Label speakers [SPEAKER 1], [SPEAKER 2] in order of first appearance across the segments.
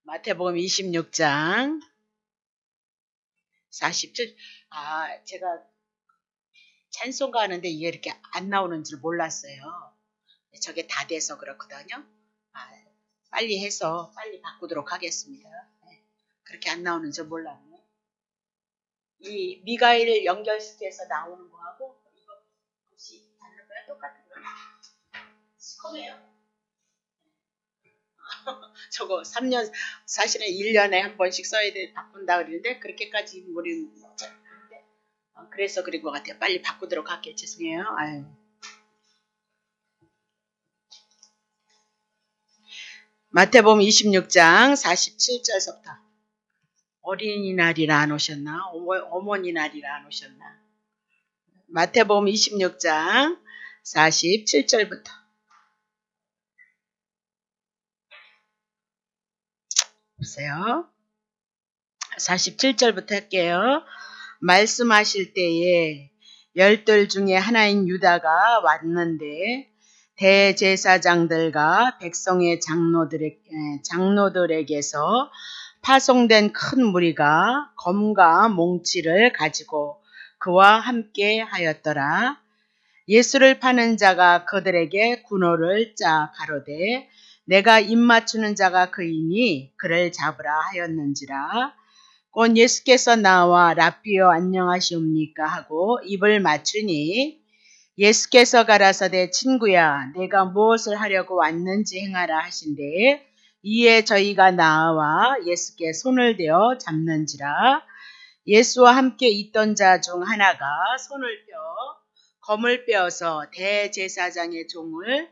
[SPEAKER 1] 마태복음 26장 47. 제가 찬송가 하는데 이게 이렇게 안 나오는 줄 몰랐어요. 저게 다 돼서 그렇거든요. 빨리 해서 빨리 바꾸도록 하겠습니다. 그렇게 안 나오는 줄 몰랐네. 이 미가엘 연결시켜서 나오는 거하고 이거 혹시 다른 거랑 똑같은 거야? 시커매요. 저거 3년, 사실은 1년에 한 번씩 써야 돼, 바꾼다 그러는데, 그렇게까지 우리는, 그래서 그런 것 같아요. 빨리 바꾸도록 할게요. 죄송해요. 아유. 마태복음 26장 47절서부터. 어린이날이라 안 오셨나? 어머니날이라 안 오셨나? 마태복음 26장 47절부터. 보세요. 47절부터 할게요. 말씀하실 때에 12 중에 하나인 유다가 왔는데 대제사장들과 백성의 장로들에게서 파송된 큰 무리가 검과 몽치를 가지고 그와 함께 하였더라. 예수를 파는 자가 그들에게 군호를 짜 가로되 내가 입맞추는 자가 그이니 그를 잡으라 하였는지라. 곧 예수께서 나와 라삐여 안녕하시옵니까 하고 입을 맞추니 예수께서 가라사대 친구야 내가 무엇을 하려고 왔는지 행하라 하신대 이에 저희가 나와 예수께 손을 대어 잡는지라. 예수와 함께 있던 자 중 하나가 손을 펴 검을 빼어서 대제사장의 종을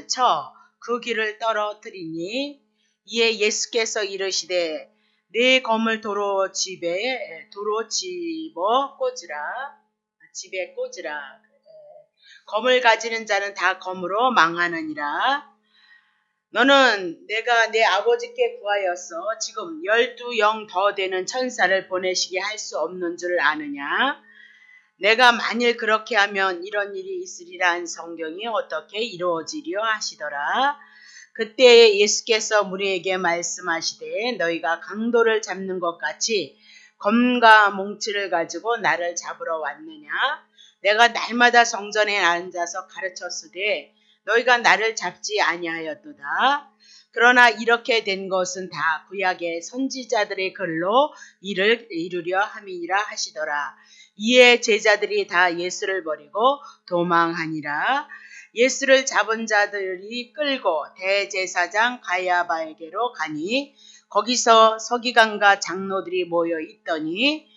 [SPEAKER 1] 쳐 그 귀를 떨어뜨리니 이에 예수께서 이르시되 내 검을 도로 집에 꽂으라. 검을 가지는 자는 다 검으로 망하느니라. 너는 내가 내 아버지께 구하여서 지금 12영 더 되는 천사를 보내시게 할 수 없는 줄 아느냐? 내가 만일 그렇게 하면 이런 일이 있으리란 성경이 어떻게 이루어지려 하시더라. 그때 예수께서 무리에게 말씀하시되 너희가 강도를 잡는 것 같이 검과 몽치를 가지고 나를 잡으러 왔느냐? 내가 날마다 성전에 앉아서 가르쳤으되 너희가 나를 잡지 아니하였도다. 그러나 이렇게 된 것은 다 구약의 선지자들의 글로 이를 이루려 함이니라 하시더라. 이에 제자들이 다 예수를 버리고 도망하니라. 예수를 잡은 자들이 끌고 대제사장 가야바에게로 가니 거기서 서기관과 장로들이 모여 있더니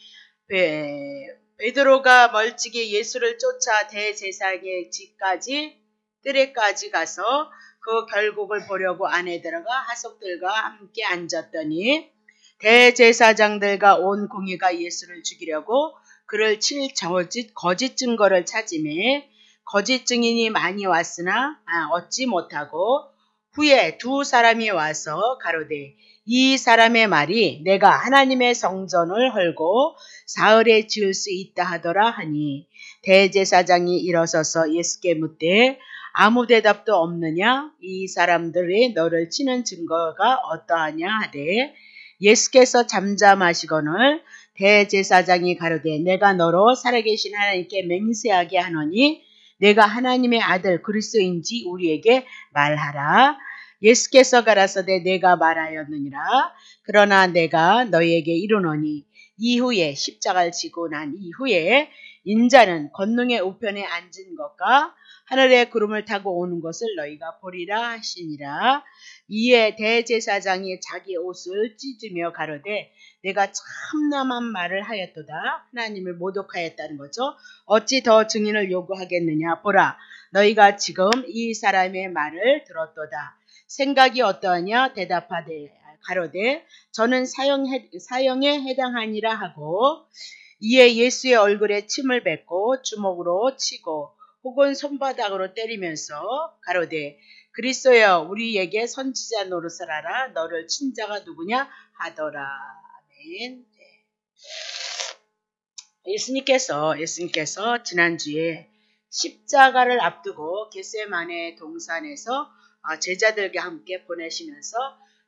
[SPEAKER 1] 베드로가 멀찍이 예수를 쫓아 대제사장의 집까지 뜰에까지 가서 그 결국을 보려고 안에 들어가 하석들과 함께 앉았더니 대제사장들과 온 공회가 예수를 죽이려고 그를 칠 거짓 증거를 찾으매 거짓 증인이 많이 왔으나 얻지 못하고 후에 두 사람이 와서 가로되 이 사람의 말이 내가 하나님의 성전을 헐고 사흘에 지을 수 있다 하더라 하니 대제사장이 일어서서 예수께 묻되 아무 대답도 없느냐? 이 사람들이 너를 치는 증거가 어떠하냐 하되 예수께서 잠잠하시거늘 대제사장이 가로되 내가 너로 살아계신 하나님께 맹세하게 하노니 내가 하나님의 아들 그리스도인지 우리에게 말하라. 예수께서 가라사대 내가 말하였느니라. 그러나 내가 너희에게 이르노니 이후에 십자가를 지고 난 이후에 인자는 권능의 우편에 앉은 것과 하늘의 구름을 타고 오는 것을 너희가 보리라 하시니라. 이에 대제사장이 자기 옷을 찢으며 가로되 내가 참남한 말을 하였도다. 하나님을 모독하였다는 거죠. 어찌 더 증인을 요구하겠느냐. 보라 너희가 지금 이 사람의 말을 들었도다. 생각이 어떠하냐? 대답하되 가로되 저는 사형에 해당하니라 하고 이에 예수의 얼굴에 침을 뱉고 주먹으로 치고 혹은 손바닥으로 때리면서 가로되 그리스도여 우리에게 선지자 노릇을 하라. 너를 친 자가 누구냐 하더라. 아멘. 예수님께서 지난주에 십자가를 앞두고 겟세마네 동산에서 제자들과 함께 보내시면서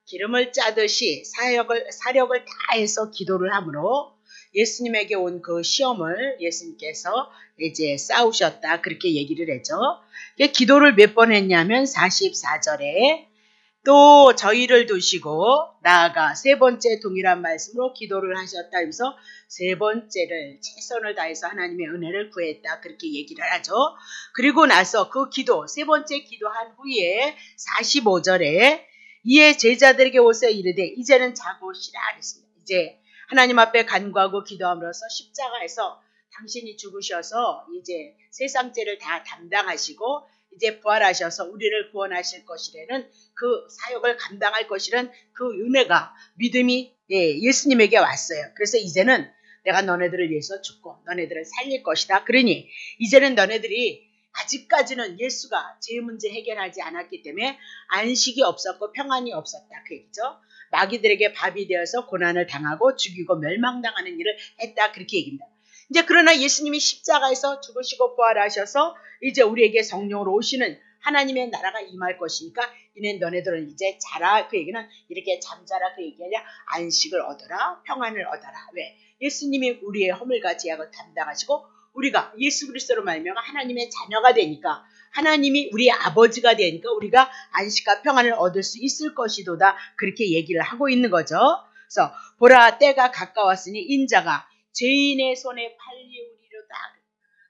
[SPEAKER 1] 기름을 짜듯이 사력을 다해서 기도를 함으로 예수님에게 온 그 시험을 예수님께서 이제 싸우셨다. 그렇게 얘기를 했죠. 기도를 몇 번 했냐면 44절에 또 저희를 두시고 나아가 세 번째 동일한 말씀으로 기도를 하셨다. 하면서 세 번째를 최선을 다해서 하나님의 은혜를 구했다. 그렇게 얘기를 하죠. 그리고 나서 그 기도, 세 번째 기도한 후에 45절에 이에 제자들에게 오세 이르되 이제는 자고 쉬라 그랬습니다. 이제 하나님 앞에 간구하고 기도함으로써 십자가에서 당신이 죽으셔서 이제 세상 죄를 다 담당하시고 이제 부활하셔서 우리를 구원하실 것이라는 그 사역을 감당할 것이라는 그 은혜가 믿음이 예수님에게 왔어요. 그래서 이제는 내가 너네들을 위해서 죽고 너네들을 살릴 것이다. 그러니 이제는 너네들이 아직까지는 예수가 죄 문제 해결하지 않았기 때문에 안식이 없었고 평안이 없었다. 그 얘기죠. 마귀들에게 밥이 되어서 고난을 당하고 죽이고 멸망당하는 일을 했다. 그렇게 얘기입니다. 이제 그러나 예수님이 십자가에서 죽으시고 부활하셔서 이제 우리에게 성령으로 오시는 하나님의 나라가 임할 것이니까 이는 너네들은 이제 자라. 그 얘기는 이렇게 잠자라. 그 얘기 아니라 안식을 얻어라. 평안을 얻어라. 왜? 예수님이 우리의 허물과 죄악을 담당하시고 우리가 예수 그리스도로 말미암아 하나님의 자녀가 되니까 하나님이 우리의 아버지가 되니까 우리가 안식과 평안을 얻을 수 있을 것이도다. 그렇게 얘기를 하고 있는 거죠. 그래서 보라 때가 가까웠으니 인자가 죄인의 손에 팔리우리로다.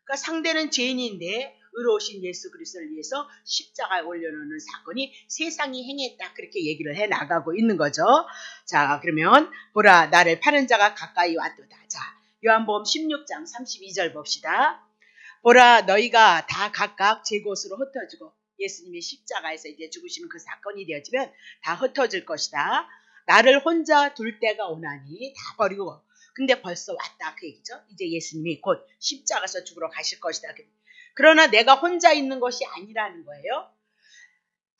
[SPEAKER 1] 그러니까 상대는 죄인인데 의로우신 예수 그리스도를 위해서 십자가에 올려놓는 사건이 세상이 행했다. 그렇게 얘기를 해나가고 있는 거죠. 자, 그러면 보라 나를 파는 자가 가까이 왔도다. 자, 요한복음 16장 32절 봅시다. 보라 너희가 다 각각 제 곳으로 흩어지고 예수님이 십자가에서 이제 죽으시는 그 사건이 되어지면 다 흩어질 것이다. 나를 혼자 둘 때가 오나니 다 버리고 근데 벌써 왔다. 그 얘기죠. 이제 예수님이 곧 십자가에서 죽으러 가실 것이다. 그러나 내가 혼자 있는 것이 아니라는 거예요.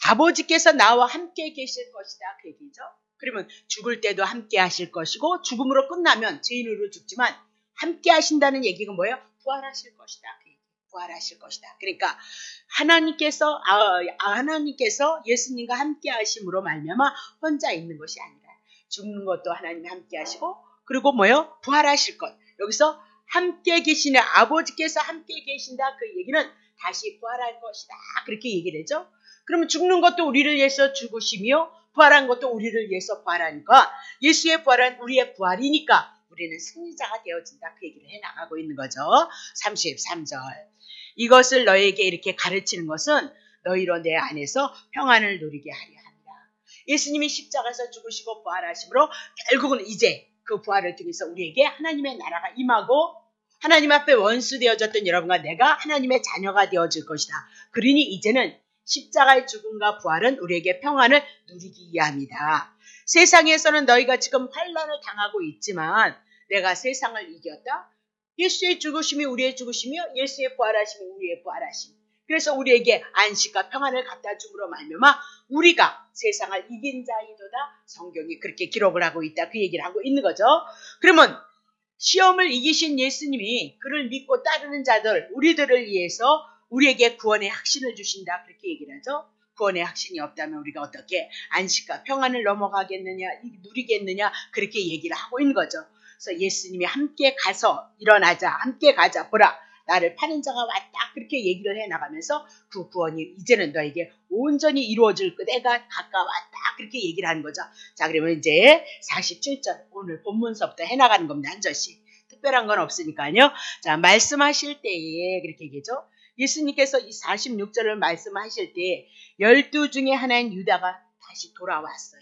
[SPEAKER 1] 아버지께서 나와 함께 계실 것이다. 그 얘기죠. 그러면 죽을 때도 함께 하실 것이고 죽음으로 끝나면 죄인으로 죽지만 함께 하신다는 얘기가 뭐예요? 부활하실 것이다. 그 얘기. 부활하실 것이다. 그러니까 하나님께서 예수님과 함께 하심으로 말미암아 혼자 있는 것이 아니라 죽는 것도 하나님이 함께 하시고 그리고 뭐예요? 부활하실 것. 여기서 함께 계시는 아버지께서 함께 계신다. 그 얘기는 다시 부활할 것이다. 그렇게 얘기를 하죠. 그러면 죽는 것도 우리를 위해서 죽으시며 부활한 것도 우리를 위해서 부활하니까 예수의 부활은 우리의 부활이니까 우리는 승리자가 되어진다. 그 얘기를 해나가고 있는 거죠. 33절. 이것을 너에게 이렇게 가르치는 것은 너희로 내 안에서 평안을 누리게 하려 합니다. 예수님이 십자가에서 죽으시고 부활하심으로 결국은 이제 그 부활을 통해서 우리에게 하나님의 나라가 임하고 하나님 앞에 원수 되어졌던 여러분과 내가 하나님의 자녀가 되어질 것이다. 그러니 이제는 십자가의 죽음과 부활은 우리에게 평안을 누리기 위함이다. 세상에서는 너희가 지금 환난을 당하고 있지만 내가 세상을 이겼다. 예수의 죽으심이 우리의 죽으심이요 예수의 부활하심이 우리의 부활하심. 그래서 우리에게 안식과 평안을 갖다 줌으로 말미암아 우리가 세상을 이긴 자이도다. 성경이 그렇게 기록을 하고 있다. 그 얘기를 하고 있는 거죠. 그러면 시험을 이기신 예수님이 그를 믿고 따르는 자들 우리들을 위해서 우리에게 구원의 확신을 주신다. 그렇게 얘기를 하죠. 구원의 확신이 없다면 우리가 어떻게 안식과 평안을 넘어가겠느냐 누리겠느냐 그렇게 얘기를 하고 있는 거죠. 그래서 예수님이 함께 가서 일어나자 함께 가자 보라 나를 파는 자가 왔다. 그렇게 얘기를 해나가면서 그 구원이 이제는 너에게 온전히 이루어질 때가 가까웠다. 그렇게 얘기를 하는 거죠. 자, 그러면 이제 47절 오늘 본문서부터 해나가는 겁니다. 한 절씩. 특별한 건 없으니까요. 자, 말씀하실 때에 그렇게 얘기죠. 예수님께서 이 46절을 말씀하실 때 12 중에 하나인 유다가 다시 돌아왔어요.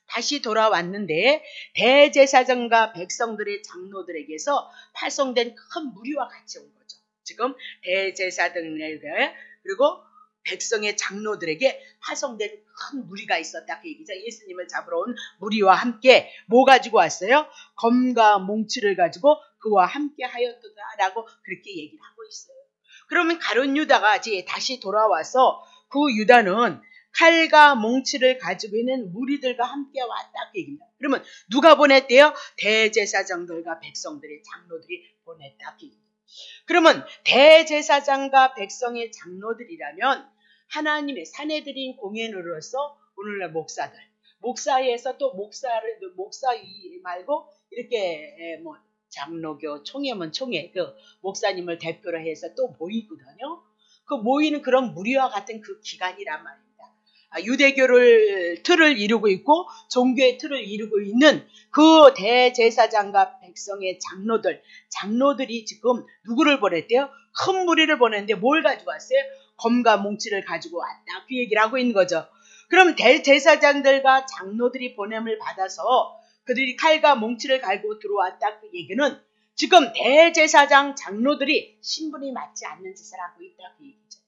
[SPEAKER 1] 다시 돌아왔는데 대제사장과 백성들의 장로들에게서 파송된 큰 무리와 같이 온 거죠. 지금 대제사장에게 그리고 백성의 장로들에게 파송된 큰 무리가 있었다. 그 얘기죠. 예수님을 잡으러 온 무리와 함께 뭐 가지고 왔어요? 검과 몽치를 가지고 그와 함께 하였다라고 그렇게 얘기를 하고 있어요. 그러면 가룟 유다가 이제 다시 돌아와서 그 유다는 칼과 몽치를 가지고 있는 무리들과 함께 왔다. 그 얘기입니다. 그러면 누가 보냈대요? 대제사장들과 백성들의 장로들이 보냈다. 그 얘기입니다. 그러면 대제사장과 백성의 장로들이라면 하나님의 사내들인 공예노로서 오늘날 목사들 목사에서 또 목사 말고 이렇게 뭐 장로교 총회면 총회 그 목사님을 대표로 해서 또 모이거든요. 그 모이는 그런 무리와 같은 그 기간이란 말입니다. 유대교를 틀을 이루고 있고 종교의 틀을 이루고 있는 그 대제사장과 백성의 장로들이 지금 누구를 보냈대요? 큰 무리를 보냈는데 뭘 가지고 왔어요? 검과 몽치를 가지고 왔다. 그 얘기를 하고 있는 거죠. 그럼 대제사장들과 장로들이 보냄을 받아서 그들이 칼과 몽치를 갈고 들어왔다. 그 얘기는 지금 대제사장 장로들이 신분이 맞지 않는 짓을 하고 있다. 그 얘기죠.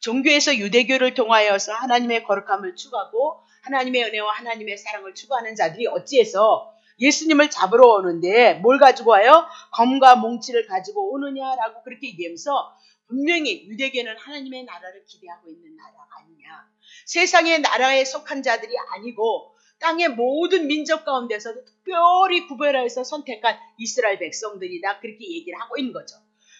[SPEAKER 1] 종교에서 유대교를 통하여서 하나님의 거룩함을 추구하고 하나님의 은혜와 하나님의 사랑을 추구하는 자들이 어찌해서 예수님을 잡으러 오는데 뭘 가지고 와요? 검과 몽치를 가지고 오느냐라고 그렇게 얘기하면서 분명히 유대교는 하나님의 나라를 기대하고 있는 나라가 아니냐. 세상의 나라에 속한 자들이 아니고 땅의 모든 민족 가운데서도 특별히 구별해서 선택한 이스라엘 백성들이다. 그렇게 얘기를 하고 있는 거죠.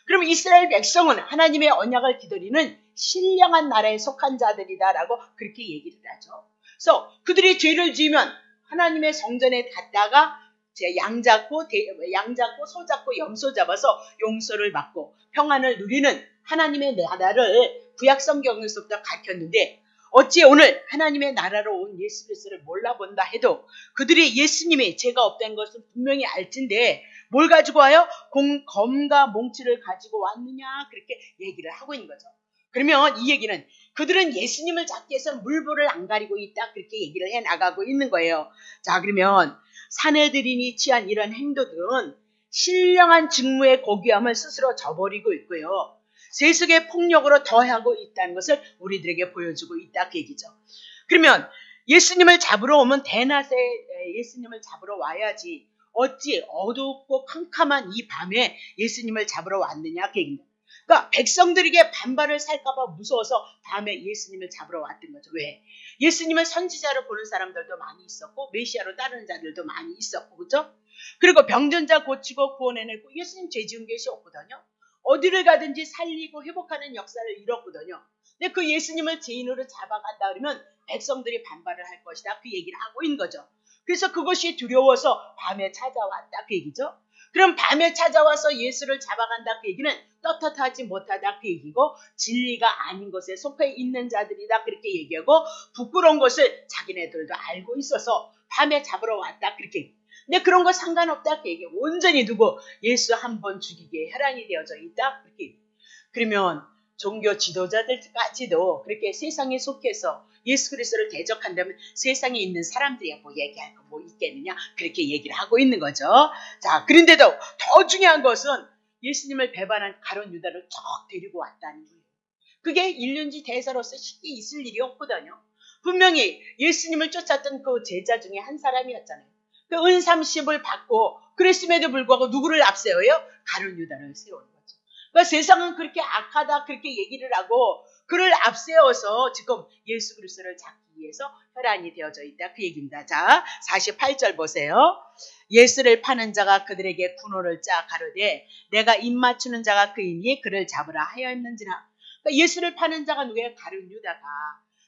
[SPEAKER 1] 그럼 이스라엘 백성은 하나님의 언약을 기다리는 신령한 나라에 속한 자들이다라고 그렇게 얘기를 하죠. 그래서 그들이 죄를 지으면 하나님의 성전에 갔다가 양 잡고 소 잡고 염소 잡아서 용서를 받고 평안을 누리는 하나님의 나라를 구약 성경에서부터 가르쳤는데 어찌 오늘 하나님의 나라로 온 예수 그리스도를 몰라본다 해도 그들이 예수님이 죄가 없다는 것은 분명히 알 텐데 뭘 가지고 와요? 검과 몽치를 가지고 왔느냐 그렇게 얘기를 하고 있는 거죠. 그러면 이 얘기는 그들은 예수님을 잡기 위해서 물불을 안 가리고 있다 그렇게 얘기를 해나가고 있는 거예요. 자, 그러면 사내들인이 취한 이런 행동들은 신령한 직무의 고귀함을 스스로 저버리고 있고요. 세속의 폭력으로 더하고 있다는 것을 우리들에게 보여주고 있다 그 얘기죠. 그러면 예수님을 잡으러 오면 대낮에 예수님을 잡으러 와야지 어찌 어둡고 캄캄한 이 밤에 예수님을 잡으러 왔느냐 그 얘기입니다. 그러니까 백성들에게 반발을 살까봐 무서워서 밤에 예수님을 잡으러 왔던 거죠. 왜? 예수님을 선지자로 보는 사람들도 많이 있었고 메시아로 따르는 자들도 많이 있었고 그렇죠? 그리고 병전자 고치고 구원해내고 예수님 죄 지은 것이 없거든요. 어디를 가든지 살리고 회복하는 역사를 이뤘거든요. 근데 그 예수님을 죄인으로 잡아간다 그러면 백성들이 반발을 할 것이다. 그 얘기를 하고 있는 거죠. 그래서 그것이 두려워서 밤에 찾아왔다. 그 얘기죠. 그럼 밤에 찾아와서 예수를 잡아간다. 그 얘기는 떳떳하지 못하다. 그 얘기고 진리가 아닌 것에 속해 있는 자들이다. 그렇게 얘기하고 부끄러운 것을 자기네들도 알고 있어서 밤에 잡으러 왔다. 그렇게 얘기합니다. 근데 그런 거 상관없다. 그 얘기해. 온전히 두고 예수 한 번 죽이기에 혈안이 되어져 있다. 그렇게. 그러면 종교 지도자들까지도 그렇게 세상에 속해서 예수 그리스도를 대적한다면 세상에 있는 사람들이 뭐 얘기할 거 뭐 있겠느냐. 그렇게 얘기를 하고 있는 거죠. 자, 그런데도 더 중요한 것은 예수님을 배반한 가룟 유다를 쭉 데리고 왔다는 거예요. 그게 일륜지 대사로서 쉽게 있을 일이 없거든요. 분명히 예수님을 쫓았던 그 제자 중에 한 사람이었잖아요. 그 은 30을 받고 그랬음에도 불구하고 누구를 앞세워요? 가룟 유다를 세우는 거죠. 그러니까 세상은 그렇게 악하다 그렇게 얘기를 하고 그를 앞세워서 지금 예수 그리스도를 잡기 위해서 혈안이 되어져 있다 그 얘기입니다. 자, 48절 보세요. 예수를 파는 자가 그들에게 군호를 짜 가로되 내가 입 맞추는 자가 그이니 그를 잡으라 하였는지라. 그러니까 예수를 파는 자가 누구예요?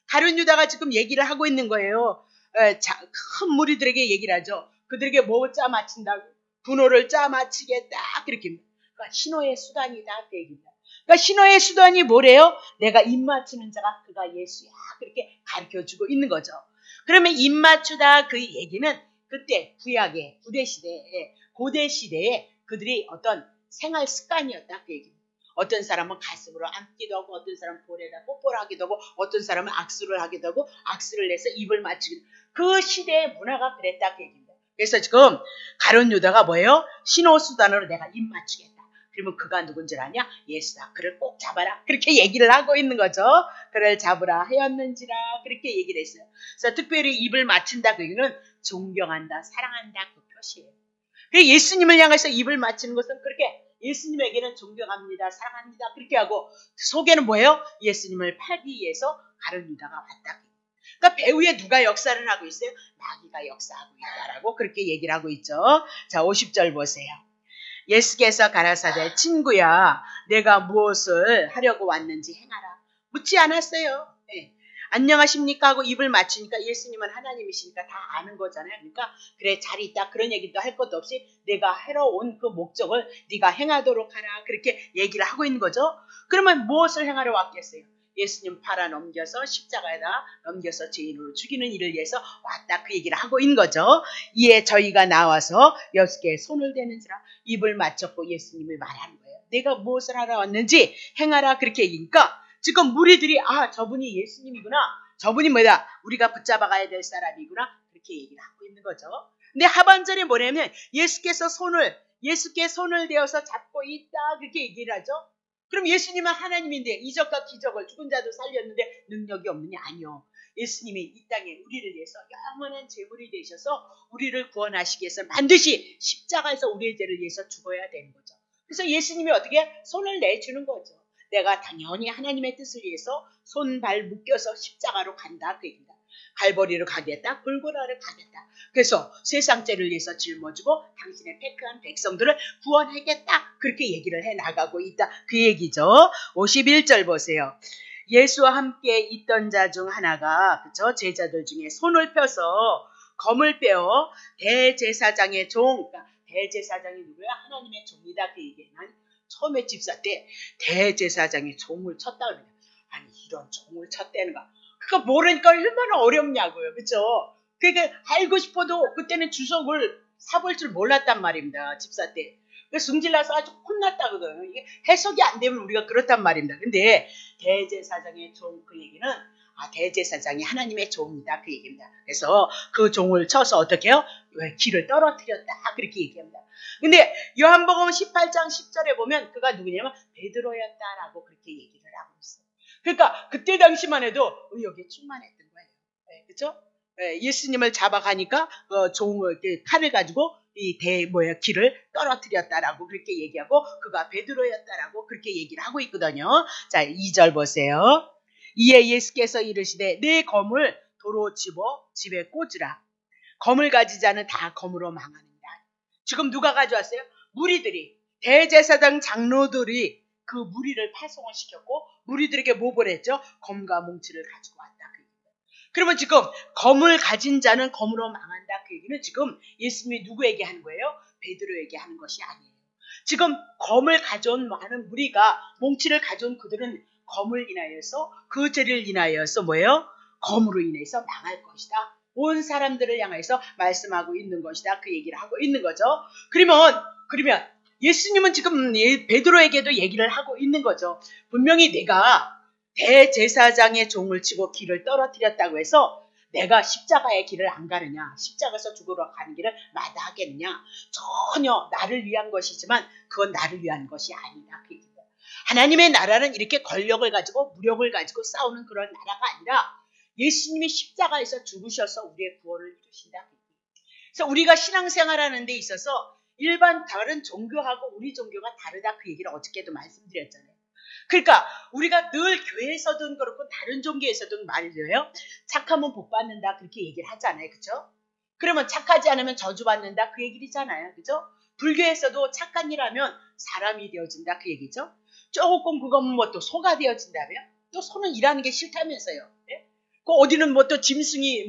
[SPEAKER 1] 가룟 유다가 지금 얘기를 하고 있는 거예요. 큰 무리들에게 얘기를 하죠. 그들에게 뭐 짜 맞춘다고? 군호를 짜 맞추겠다. 그렇게. 그러니까 신호의 수단이다. 그 얘기입니다. 그러니까 신호의 수단이 뭐래요? 내가 입 맞추는 자가 그가 예수야. 그렇게 가르쳐주고 있는 거죠. 그러면 입 맞추다 그 얘기는 그때 구약의 고대 시대에 그들이 어떤 생활 습관이었다. 그 얘기입니다. 어떤 사람은 가슴으로 안기도 하고 어떤 사람은 볼에다 뽀뽀를 하기도 하고 어떤 사람은 악수를 하기도 하고 악수를 내서 입을 맞추기도 하고 그 시대의 문화가 그랬다 그 얘기입니다. 그래서 지금 가룟 유다가 뭐예요? 신호수단으로 내가 입 맞추겠다. 그러면 그가 누군지 아냐? 예수다. 그를 꼭 잡아라. 그렇게 얘기를 하고 있는 거죠. 그를 잡으라 하였는지라 그렇게 얘기를 했어요. 그래서 특별히 입을 맞춘다 그 얘기는 존경한다, 사랑한다 그 표시예요. 예수님을 향해서 입을 맞추는 것은 그렇게 예수님에게는 존경합니다, 사랑합니다 그렇게 하고 속에는 뭐예요? 예수님을 팔기 위해서 가룟 유다가 왔다. 그러니까 배후에 누가 역사를 하고 있어요? 마귀가 역사하고 있다라고 그렇게 얘기를 하고 있죠. 자, 50절 보세요. 예수께서 가라사대 친구야 내가 무엇을 하려고 왔는지 행하라. 묻지 않았어요. 네. 안녕하십니까 하고 입을 맞추니까 예수님은 하나님이시니까 다 아는 거잖아요. 그러니까 그래 잘 있다 그런 얘기도 할 것도 없이 내가 하러 온 그 목적을 네가 행하도록 하라 그렇게 얘기를 하고 있는 거죠. 그러면 무엇을 행하러 왔겠어요? 예수님 팔아 넘겨서 십자가에다 넘겨서 죄인으로 죽이는 일을 위해서 왔다 그 얘기를 하고 있는 거죠. 이에 저희가 나와서 예수께 손을 대는지라 입을 맞췄고 예수님이 말하는 거예요. 내가 무엇을 하러 왔는지 행하라 그렇게 얘기니까 지금 무리들이 저분이 예수님이구나. 저분이 뭐다? 우리가 붙잡아가야 될 사람이구나. 그렇게 얘기를 하고 있는 거죠. 근데 하반절에 뭐냐면 예수께 손을 대어서 잡고 있다 그렇게 얘기를 하죠. 그럼 예수님은 하나님인데 이적과 기적을 죽은 자도 살렸는데 능력이 없느냐? 아니요. 예수님이 이 땅에 우리를 위해서 영원한 제물이 되셔서 우리를 구원하시기 위해서 반드시 십자가에서 우리의 죄를 위해서 죽어야 되는 거죠. 그래서 예수님이 어떻게 손을 내주는 거죠. 내가 당연히 하나님의 뜻을 위해서 손발 묶여서 십자가로 간다 그 얘기입니다. 갈보리로 가겠다, 골고라를 가겠다. 그래서 세상 죄를 위해서 짊어지고 당신의 택한 백성들을 구원하겠다. 그렇게 얘기를 해나가고 있다. 그 얘기죠. 51절 보세요. 예수와 함께 있던 자 중 하나가 그쵸? 제자들 중에 손을 펴서 검을 빼어 대제사장의 종, 그러니까 대제사장이 누구야? 하나님의 종이다. 그 얘기는 처음에 집사 때 대제사장이 종을 쳤다 그러냐. 아니 이런 종을 쳤다는가. 그거 모르니까 얼마나 어렵냐고요. 그렇죠? 그러니까 알고 싶어도 그때는 주석을 사볼 줄 몰랐단 말입니다. 집사 때. 그래서 승질나서 아주 혼났다거든요. 이게 해석이 안 되면 우리가 그렇단 말입니다. 근데 대제사장의 종 그 얘기는 대제사장이 하나님의 종이다 그 얘기입니다. 그래서 그 종을 쳐서 어떻게 해요? 왜 길을 떨어뜨렸다 그렇게 얘기합니다. 근데 요한복음 18장 10절에 보면 그가 누구냐면 베드로였다라고 그렇게 얘기를 하고 있어요. 그러니까 그때 당시만 해도 의욕에 충만했던 거예요. 네, 그렇죠? 네, 예수님을 잡아가니까 종을 칼을 가지고 길을 떨어뜨렸다라고 그렇게 얘기하고 그가 베드로였다라고 그렇게 얘기를 하고 있거든요. 자, 2절 보세요. 이에 예수께서 이르시되 내 검을 도로 집에 꽂으라. 검을 가지지 자는 다 검으로 망하느니라. 지금 누가 가져왔어요? 무리들이, 대제사장 장로들이 그 무리를 파송을 시켰고 무리들에게 뭐 보냈죠? 검과 뭉치를 가지고 왔다. 그러면 지금 검을 가진 자는 검으로 망한다. 그 얘기는 지금 예수님이 누구에게 하는 거예요? 베드로에게 하는 것이 아니에요. 지금 검을 가져온 많은 무리가 뭉치를 가져온 그들은 검을 인하여서 그 죄를 인하여서 뭐예요? 검으로 인해서 망할 것이다. 온 사람들을 향해서 말씀하고 있는 것이다. 그 얘기를 하고 있는 거죠. 그러면 예수님은 지금 베드로에게도 얘기를 하고 있는 거죠. 분명히 내가 대제사장의 종을 치고 길을 떨어뜨렸다고 해서 내가 십자가의 길을 안 가느냐, 십자가에서 죽으러 가는 길을 마다하겠느냐. 전혀 나를 위한 것이지만 그건 나를 위한 것이 아니다. 그 얘기입니다. 하나님의 나라는 이렇게 권력을 가지고 무력을 가지고 싸우는 그런 나라가 아니라 예수님이 십자가에서 죽으셔서 우리의 구원을 이루신다. 그래서 우리가 신앙생활하는 데 있어서 일반 다른 종교하고 우리 종교가 다르다. 그 얘기를 어저께도 말씀드렸잖아요. 그러니까 우리가 늘 교회에서든 그렇고 다른 종교에서든 말이에요. 착하면 복 받는다 그렇게 얘기를 하잖아요. 그죠? 그러면 착하지 않으면 저주받는다 그 얘기잖아요. 그죠? 불교에서도 착한 일 하면 사람이 되어진다 그 얘기죠. 조금 그거면 뭐 또 소가 되어진다며? 또 소는 일하는 게 싫다면서요. 네? 그 어디는 뭐 또 짐승이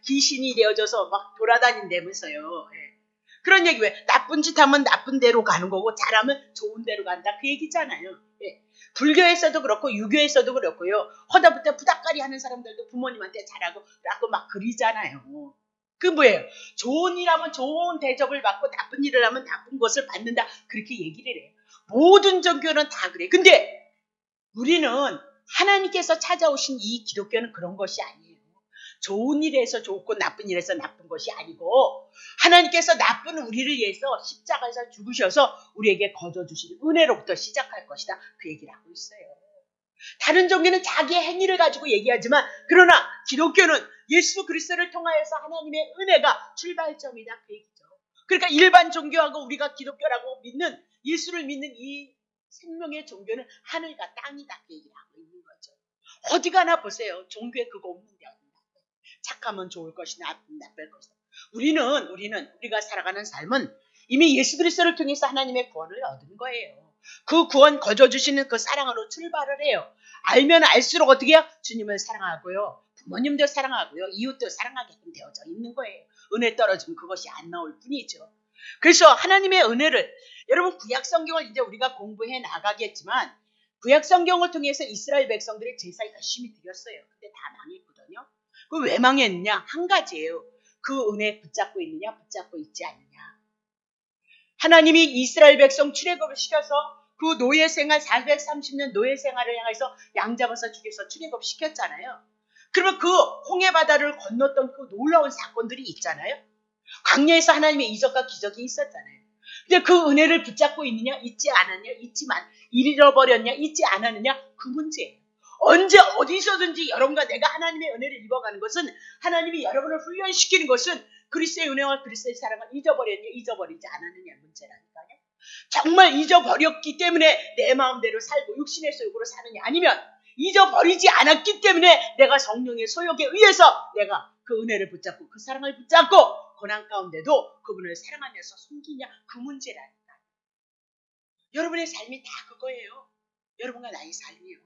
[SPEAKER 1] 귀신이 되어져서 막 돌아다닌다면서요. 네. 그런 얘기 왜 나쁜 짓 하면 나쁜 데로 가는 거고 잘하면 좋은 데로 간다 그 얘기잖아요. 네. 불교에서도 그렇고 유교에서도 그렇고요. 허다부터 부닥거리 하는 사람들도 부모님한테 잘하고 라고 막 그리잖아요. 그 뭐예요? 좋은 일 하면 좋은 대접을 받고 나쁜 일을 하면 나쁜 것을 받는다. 그렇게 얘기를 해요. 모든 종교는 다 그래. 근데 우리는 하나님께서 찾아오신 이 기독교는 그런 것이 아니에요. 좋은 일에서 좋고 나쁜 일에서 나쁜 것이 아니고 하나님께서 나쁜 우리를 위해서 십자가에서 죽으셔서 우리에게 거저주신 은혜로부터 시작할 것이다. 그 얘기를 하고 있어요. 다른 종교는 자기의 행위를 가지고 얘기하지만 그러나 기독교는 예수 그리스도를 통하여서 하나님의 은혜가 출발점이다. 그 얘기죠. 그러니까 일반 종교하고 우리가 기독교라고 믿는 예수를 믿는 이 생명의 종교는 하늘과 땅이다. 그 얘기를 하고 있는 거죠. 어디 가나 보세요. 종교에 그거 없는데 착하면 좋을 것이나 나쁠 것이다. 우리가 살아가는 삶은 이미 예수 그리스도를 통해서 하나님의 구원을 얻은 거예요. 그 구원 거저주시는 그 사랑으로 출발을 해요. 알면 알수록 어떻게 해요? 주님을 사랑하고요. 부모님도 사랑하고요. 이웃도 사랑하게끔 되어져 있는 거예요. 은혜 떨어지면 그것이 안 나올 뿐이죠. 그래서 하나님의 은혜를, 여러분 구약 성경을 이제 우리가 공부해 나가겠지만 구약 성경을 통해서 이스라엘 백성들이 제사 열심히 드렸어요. 근데 다 망했거든요. 그 왜 망했느냐? 한 가지예요. 그 은혜 붙잡고 있느냐, 붙잡고 있지 않느냐. 하나님이 이스라엘 백성 출애굽을 시켜서 그 노예 생활 430년 노예 생활을 향해서 양 잡아서 죽여서 출애굽 시켰잖아요. 그러면 그 홍해 바다를 건넜던 그 놀라운 사건들이 있잖아요. 광야에서 하나님의 이적과 기적이 있었잖아요. 근데 그 은혜를 붙잡고 있느냐, 있지 않았냐, 있지만 잃어버렸냐, 있지 않았느냐, 그 문제예요. 언제 어디서든지 여러분과 내가 하나님의 은혜를 입어가는 것은, 하나님이 여러분을 훈련시키는 것은 그리스도의 은혜와 그리스도의 사랑을 잊어버렸냐, 잊어버리지 않았느냐 문제라니까요. 정말 잊어버렸기 때문에 내 마음대로 살고 육신의 소욕으로 사느냐, 아니면 잊어버리지 않았기 때문에 내가 성령의 소욕에 의해서 내가 그 은혜를 붙잡고 그 사랑을 붙잡고 고난 가운데도 그분을 사랑하면서 섬기냐, 그 문제라니까요. 여러분의 삶이 다 그거예요. 여러분과 나의 삶이요.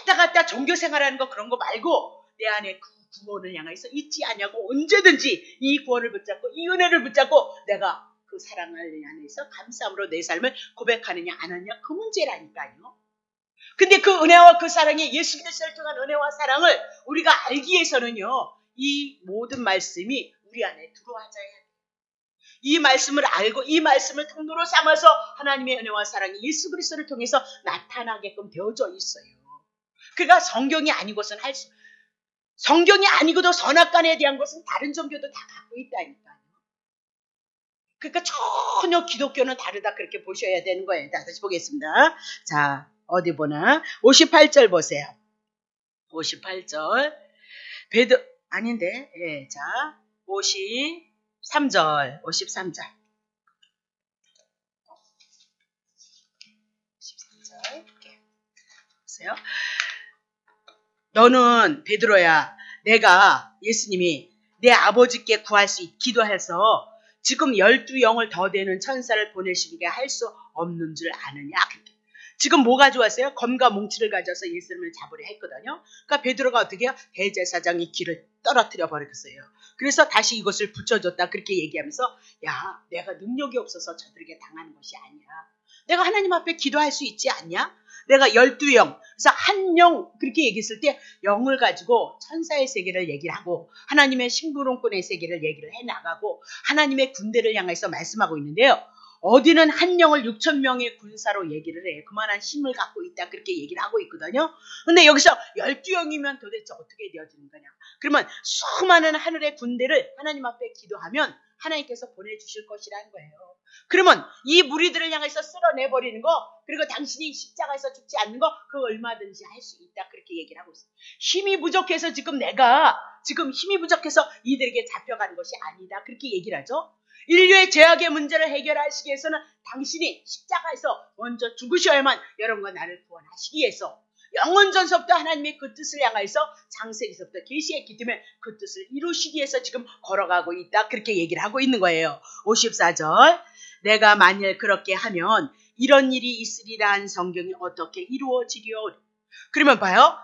[SPEAKER 1] 갔다 종교 생활하는 거 그런 거 말고 내 안에 그 구원을 향해서 잊지 않냐고 언제든지 이 구원을 붙잡고 이 은혜를 붙잡고 내가 그 사랑을 안에서 감사함으로 내 삶을 고백하느냐 안 하느냐, 그 문제라니까요. 근데 그 은혜와 그 사랑이, 예수 그리스도를 통한 은혜와 사랑을 우리가 알기 위해서는요, 이 모든 말씀이 우리 안에 들어와줘야 해요. 이 말씀을 알고 이 말씀을 통로로 삼아서 하나님의 은혜와 사랑이 예수 그리스도를 통해서 나타나게끔 되어져 있어요. 그러니까 성경이 아니고선 성경이 아니고도 선악간에 대한 것은 다른 종교도 다 갖고 있다니까요. 그러니까 전혀 기독교는 다르다, 그렇게 보셔야 되는 거예요. 다시 보겠습니다. 자, 어디 보나? 58절 보세요. 58절. 아닌데. 예, 자, 53절. 53절. 53절. 이렇게 보세요. 너는 베드로야, 내가, 예수님이 내 아버지께 구할 수 기도해서 지금 12영을 더 되는 천사를 보내시게 할 수 없는 줄 아느냐. 지금 뭐 가져왔어요? 검과 뭉치를 가져서 예수님을 잡으려 했거든요. 그러니까 베드로가 어떻게 해요? 대제사장이 길을 떨어뜨려 버렸어요. 그래서 다시 이것을 붙여줬다, 그렇게 얘기하면서, 야, 내가 능력이 없어서 저들에게 당하는 것이 아니야. 내가 하나님 앞에 기도할 수 있지 않냐? 내가 12영, 그래서 한 영, 그렇게 얘기했을 때 영을 가지고 천사의 세계를 얘기를 하고 하나님의 신부론권의 세계를 얘기를 해나가고 하나님의 군대를 향해서 말씀하고 있는데요. 어디는 한 영을 6,000명의 군사로 얘기를 해. 그만한 힘을 갖고 있다, 그렇게 얘기를 하고 있거든요. 근데 여기서 12영이면 도대체 어떻게 되어지는 거냐? 그러면 수많은 하늘의 군대를 하나님 앞에 기도하면 하나님께서 보내주실 것이라는 거예요. 그러면 이 무리들을 향해서 쓸어내버리는 거, 그리고 당신이 십자가에서 죽지 않는 거, 그거 얼마든지 할 수 있다, 그렇게 얘기를 하고 있어요. 힘이 부족해서 힘이 부족해서 이들에게 잡혀가는 것이 아니다, 그렇게 얘기를 하죠. 인류의 죄악의 문제를 해결하시기 위해서는 당신이 십자가에서 먼저 죽으셔야만 여러분과 나를 구원하시기 위해서, 영원전서부터 하나님의 그 뜻을 향해서 창세기서부터 계시했기 때문에 그 뜻을 이루시기 위해서 지금 걸어가고 있다, 그렇게 얘기를 하고 있는 거예요. 54절. 내가 만일 그렇게 하면 이런 일이 있으리라 한 성경이 어떻게 이루어지리요? 그러면 봐요.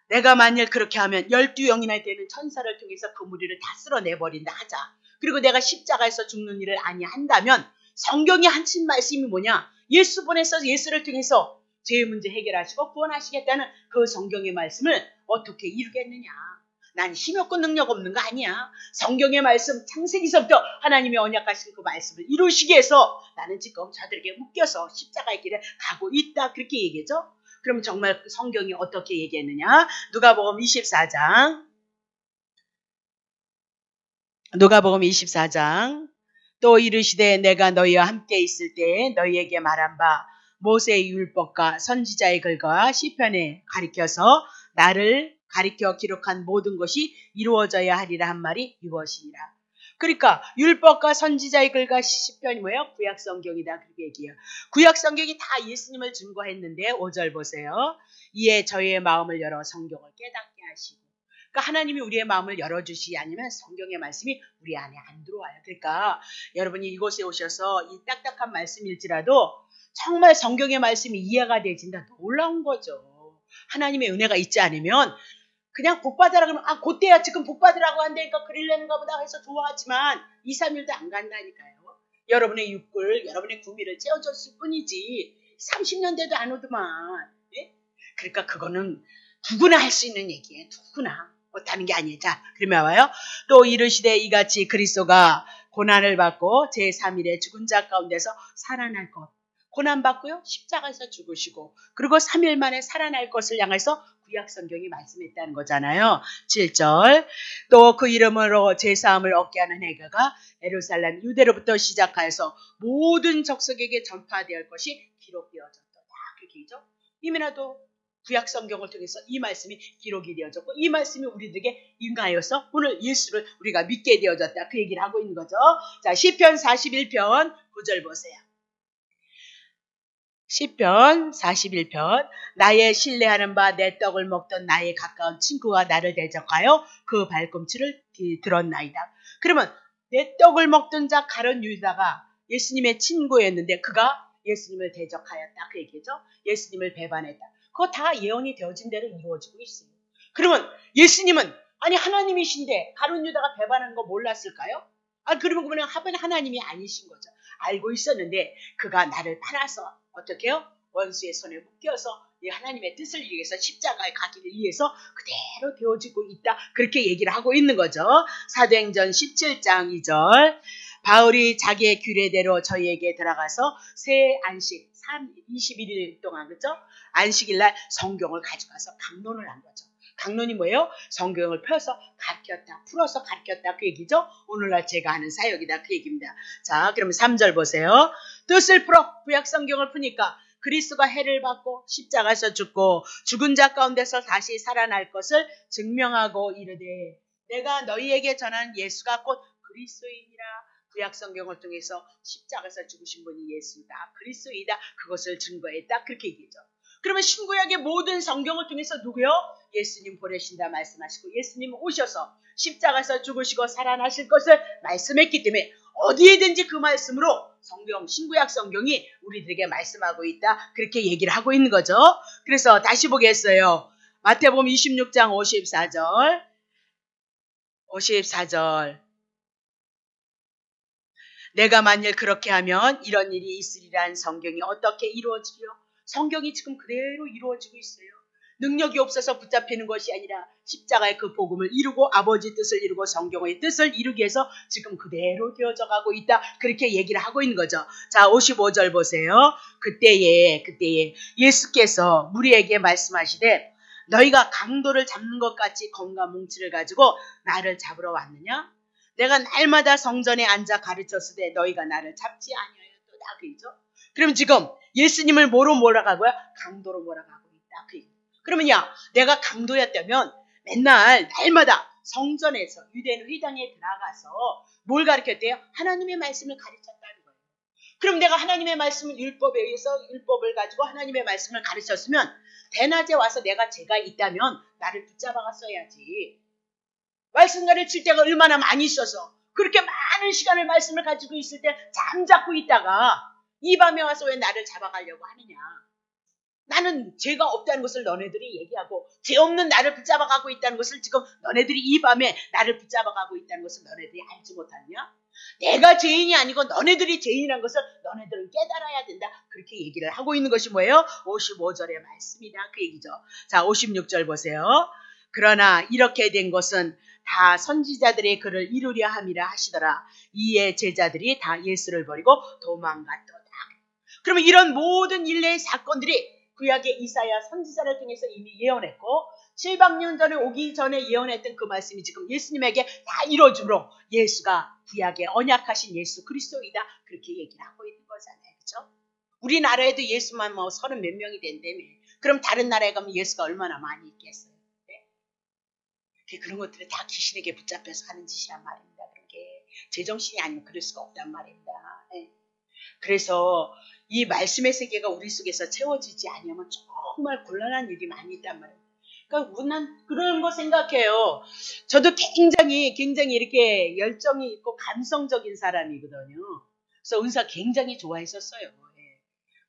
[SPEAKER 1] 내가 만일 그렇게 하면 12영이나 되는 천사를 통해서 그 무리를 다 쓸어내버린다 하자. 그리고 내가 십자가에서 죽는 일을 아니한다면 성경이 하신 말씀이 뭐냐? 예수 보내서 예수를 통해서 죄의 문제 해결하시고 구원하시겠다는 그 성경의 말씀을 어떻게 이루겠느냐? 난 힘이 없고 능력 없는 거 아니야. 성경의 말씀, 창세기서부터 하나님의 언약하신 그 말씀을 이루시기 위해서 나는 지금 저들에게 묶여서 십자가의 길에 가고 있다, 그렇게 얘기했죠. 그럼 정말 성경이 어떻게 얘기했느냐? 누가복음 24장. 또 이르시되 내가 너희와 함께 있을 때에 너희에게 말한 바 모세의 율법과 선지자의 글과 시편에 가리켜서 나를 가리켜 기록한 모든 것이 이루어져야 하리라 한 말이 이것이니라. 그러니까 율법과 선지자의 글과 시편이 뭐예요? 구약 성경이다, 그렇게 얘기해요. 구약 성경이 다 예수님을 증거했는데 5절 보세요. 이에 저희의 마음을 열어 성경을 깨닫게 하시고. 그러니까 하나님이 우리의 마음을 열어주시지 않으면 성경의 말씀이 우리 안에 안 들어와요. 그러니까 여러분이 이곳에 오셔서 이 딱딱한 말씀일지라도 정말 성경의 말씀이 이해가 되진다. 놀라운 거죠. 하나님의 은혜가 있지 않으면 그냥 복 받으라 그러면 그때야 지금 복 받으라고 한다니까 그러려는가 보다 해서 좋아하지만 2, 3일도 안 간다니까요. 여러분의 육을, 여러분의 구미를 채워줬을 뿐이지 30년 돼도 안 오더만. 네? 그러니까 그거는 누구나 할 수 있는 얘기예요. 누구나. 못하는 게 아니에요. 자, 그러면 봐요. 또 이르시되 이같이 그리스도가 고난을 받고 제3일에 죽은 자 가운데서 살아날 것. 고난받고요. 십자가에서 죽으시고 그리고 3일 만에 살아날 것을 향해서 구약 성경이 말씀했다는 거잖아요. 7절 또 그 이름으로 제사함을 얻게 하는 해가가 예루살렘 유대로부터 시작하여서 모든 족속에게 전파될 것이 기록되어졌다. 그렇게 있죠. 이미나도 구약 성경을 통해서 이 말씀이 기록이 되어졌고 이 말씀이 우리들에게 임하여서 오늘 예수를 우리가 믿게 되어졌다. 그 얘기를 하고 있는 거죠. 자, 시편 41편 9절 보세요. 시편 41편 나의 신뢰하는 바 내 떡을 먹던 나의 가까운 친구가 나를 대적하여 그 발꿈치를 들었나이다. 그러면 내 떡을 먹던 자 가룟 유다가 예수님의 친구였는데 그가 예수님을 대적하였다. 그 얘기죠. 예수님을 배반했다. 그거 다 예언이 되어진 대로 이루어지고 있어요. 그러면 예수님은 아니 하나님이신데 가룟 유다가 배반하는 거 몰랐을까요? 그러면 그냥 하나님이 아니신 거죠. 알고 있었는데 그가 나를 팔아서 어떻게 해요? 원수의 손에 묶여서 하나님의 뜻을 위해서 십자가에 가기를 위해서 그대로 되어지고 있다. 그렇게 얘기를 하고 있는 거죠. 사도행전 17장 2절 바울이 자기의 규례대로 저희에게 들어가서 새 안식 21일 동안 그렇죠? 안식일 날 성경을 가져가서 강론을 한 거죠. 강론이 뭐예요? 성경을 펴서 가르쳤다. 풀어서 가르쳤다. 그 얘기죠. 오늘날 제가 하는 사역이다. 그 얘기입니다. 자, 그럼 3절 보세요. 뜻을 풀어 구약 성경을 푸니까 그리스도가 해를 받고 십자가에서 죽고 죽은 자 가운데서 다시 살아날 것을 증명하고 이르되 내가 너희에게 전한 예수가 곧 그리스도이니라. 구약 성경을 통해서 십자가에서 죽으신 분이 예수다. 그리스도이다. 그것을 증거했다. 그렇게 얘기죠. 그러면 신구약의 모든 성경을 통해서 누구요? 예수님 보내신다 말씀하시고 예수님 오셔서 십자가에서 죽으시고 살아나실 것을 말씀했기 때문에 어디에든지 그 말씀으로 성경, 신구약 성경이 우리들에게 말씀하고 있다. 그렇게 얘기를 하고 있는 거죠. 그래서 다시 보겠어요. 마태복음 26장 54절 내가 만일 그렇게 하면 이런 일이 있으리라는 성경이 어떻게 이루어지려? 성경이 지금 그대로 이루어지고 있어요. 능력이 없어서 붙잡히는 것이 아니라 십자가의 그 복음을 이루고 아버지 뜻을 이루고 성경의 뜻을 이루기 위해서 지금 그대로 되어져 가고 있다. 그렇게 얘기를 하고 있는 거죠. 자, 55절 보세요. 그때에 예수께서 무리에게 말씀하시되 너희가 강도를 잡는 것 같이 검과 뭉치를 가지고 나를 잡으러 왔느냐? 내가 날마다 성전에 앉아 가르쳤으되 너희가 나를 잡지 아니하였도다. 그죠? 그럼 지금 예수님을 뭐로 몰아가고요? 강도로 몰아가고 있다. 그러면 내가 강도였다면 맨날 날마다 성전에서 유대인 회당에 들어가서 뭘 가르쳤대요? 하나님의 말씀을 가르쳤다는 거예요. 그럼 내가 하나님의 말씀을 율법에 의해서 율법을 가지고 하나님의 말씀을 가르쳤으면 대낮에 와서 내가 죄가 있다면 나를 붙잡아갔어야지. 말씀 가르칠 때가 얼마나 많이 있어서 그렇게 많은 시간을 말씀을 가지고 있을 때 잠자고 있다가 이 밤에 와서 왜 나를 잡아가려고 하느냐. 나는 죄가 없다는 것을 너네들이 얘기하고 죄 없는 나를 붙잡아가고 있다는 것을 지금 너네들이 이 밤에 나를 붙잡아가고 있다는 것을 너네들이 알지 못하냐? 내가 죄인이 아니고 너네들이 죄인이라는 것을 너네들은 깨달아야 된다. 그렇게 얘기를 하고 있는 것이 뭐예요? 55절의 말씀이다. 그 얘기죠. 자, 56절 보세요. 그러나 이렇게 된 것은 다 선지자들의 글을 이루려 함이라 하시더라. 이에 제자들이 다 예수를 버리고 도망갔도다. 그러면 이런 모든 일례의 사건들이 구약의 이사야 선지자를 통해서 이미 예언했고 700년 전에 오기 전에 예언했던 그 말씀이 지금 예수님에게 다 이루어지므로 예수가 구약의 언약하신 예수 그리스도이다. 그렇게 얘기를 하고 있는 거잖아요. 그렇죠? 우리나라에도 예수만 30 몇 명이 된다며. 그럼 다른 나라에 가면 예수가 얼마나 많이 있겠어요. 네? 그런 것들을 다 귀신에게 붙잡혀서 하는 짓이란 말입니다. 그런 게 제정신이 아니면 그럴 수가 없단 말입니다. 네. 그래서 이 말씀의 세계가 우리 속에서 채워지지 않으면 정말 곤란한 일이 많이 있단 말이에요. 그러니까 난 그런 거 생각해요. 저도 굉장히 이렇게 열정이 있고 감성적인 사람이거든요. 그래서 은사 굉장히 좋아했었어요. 예.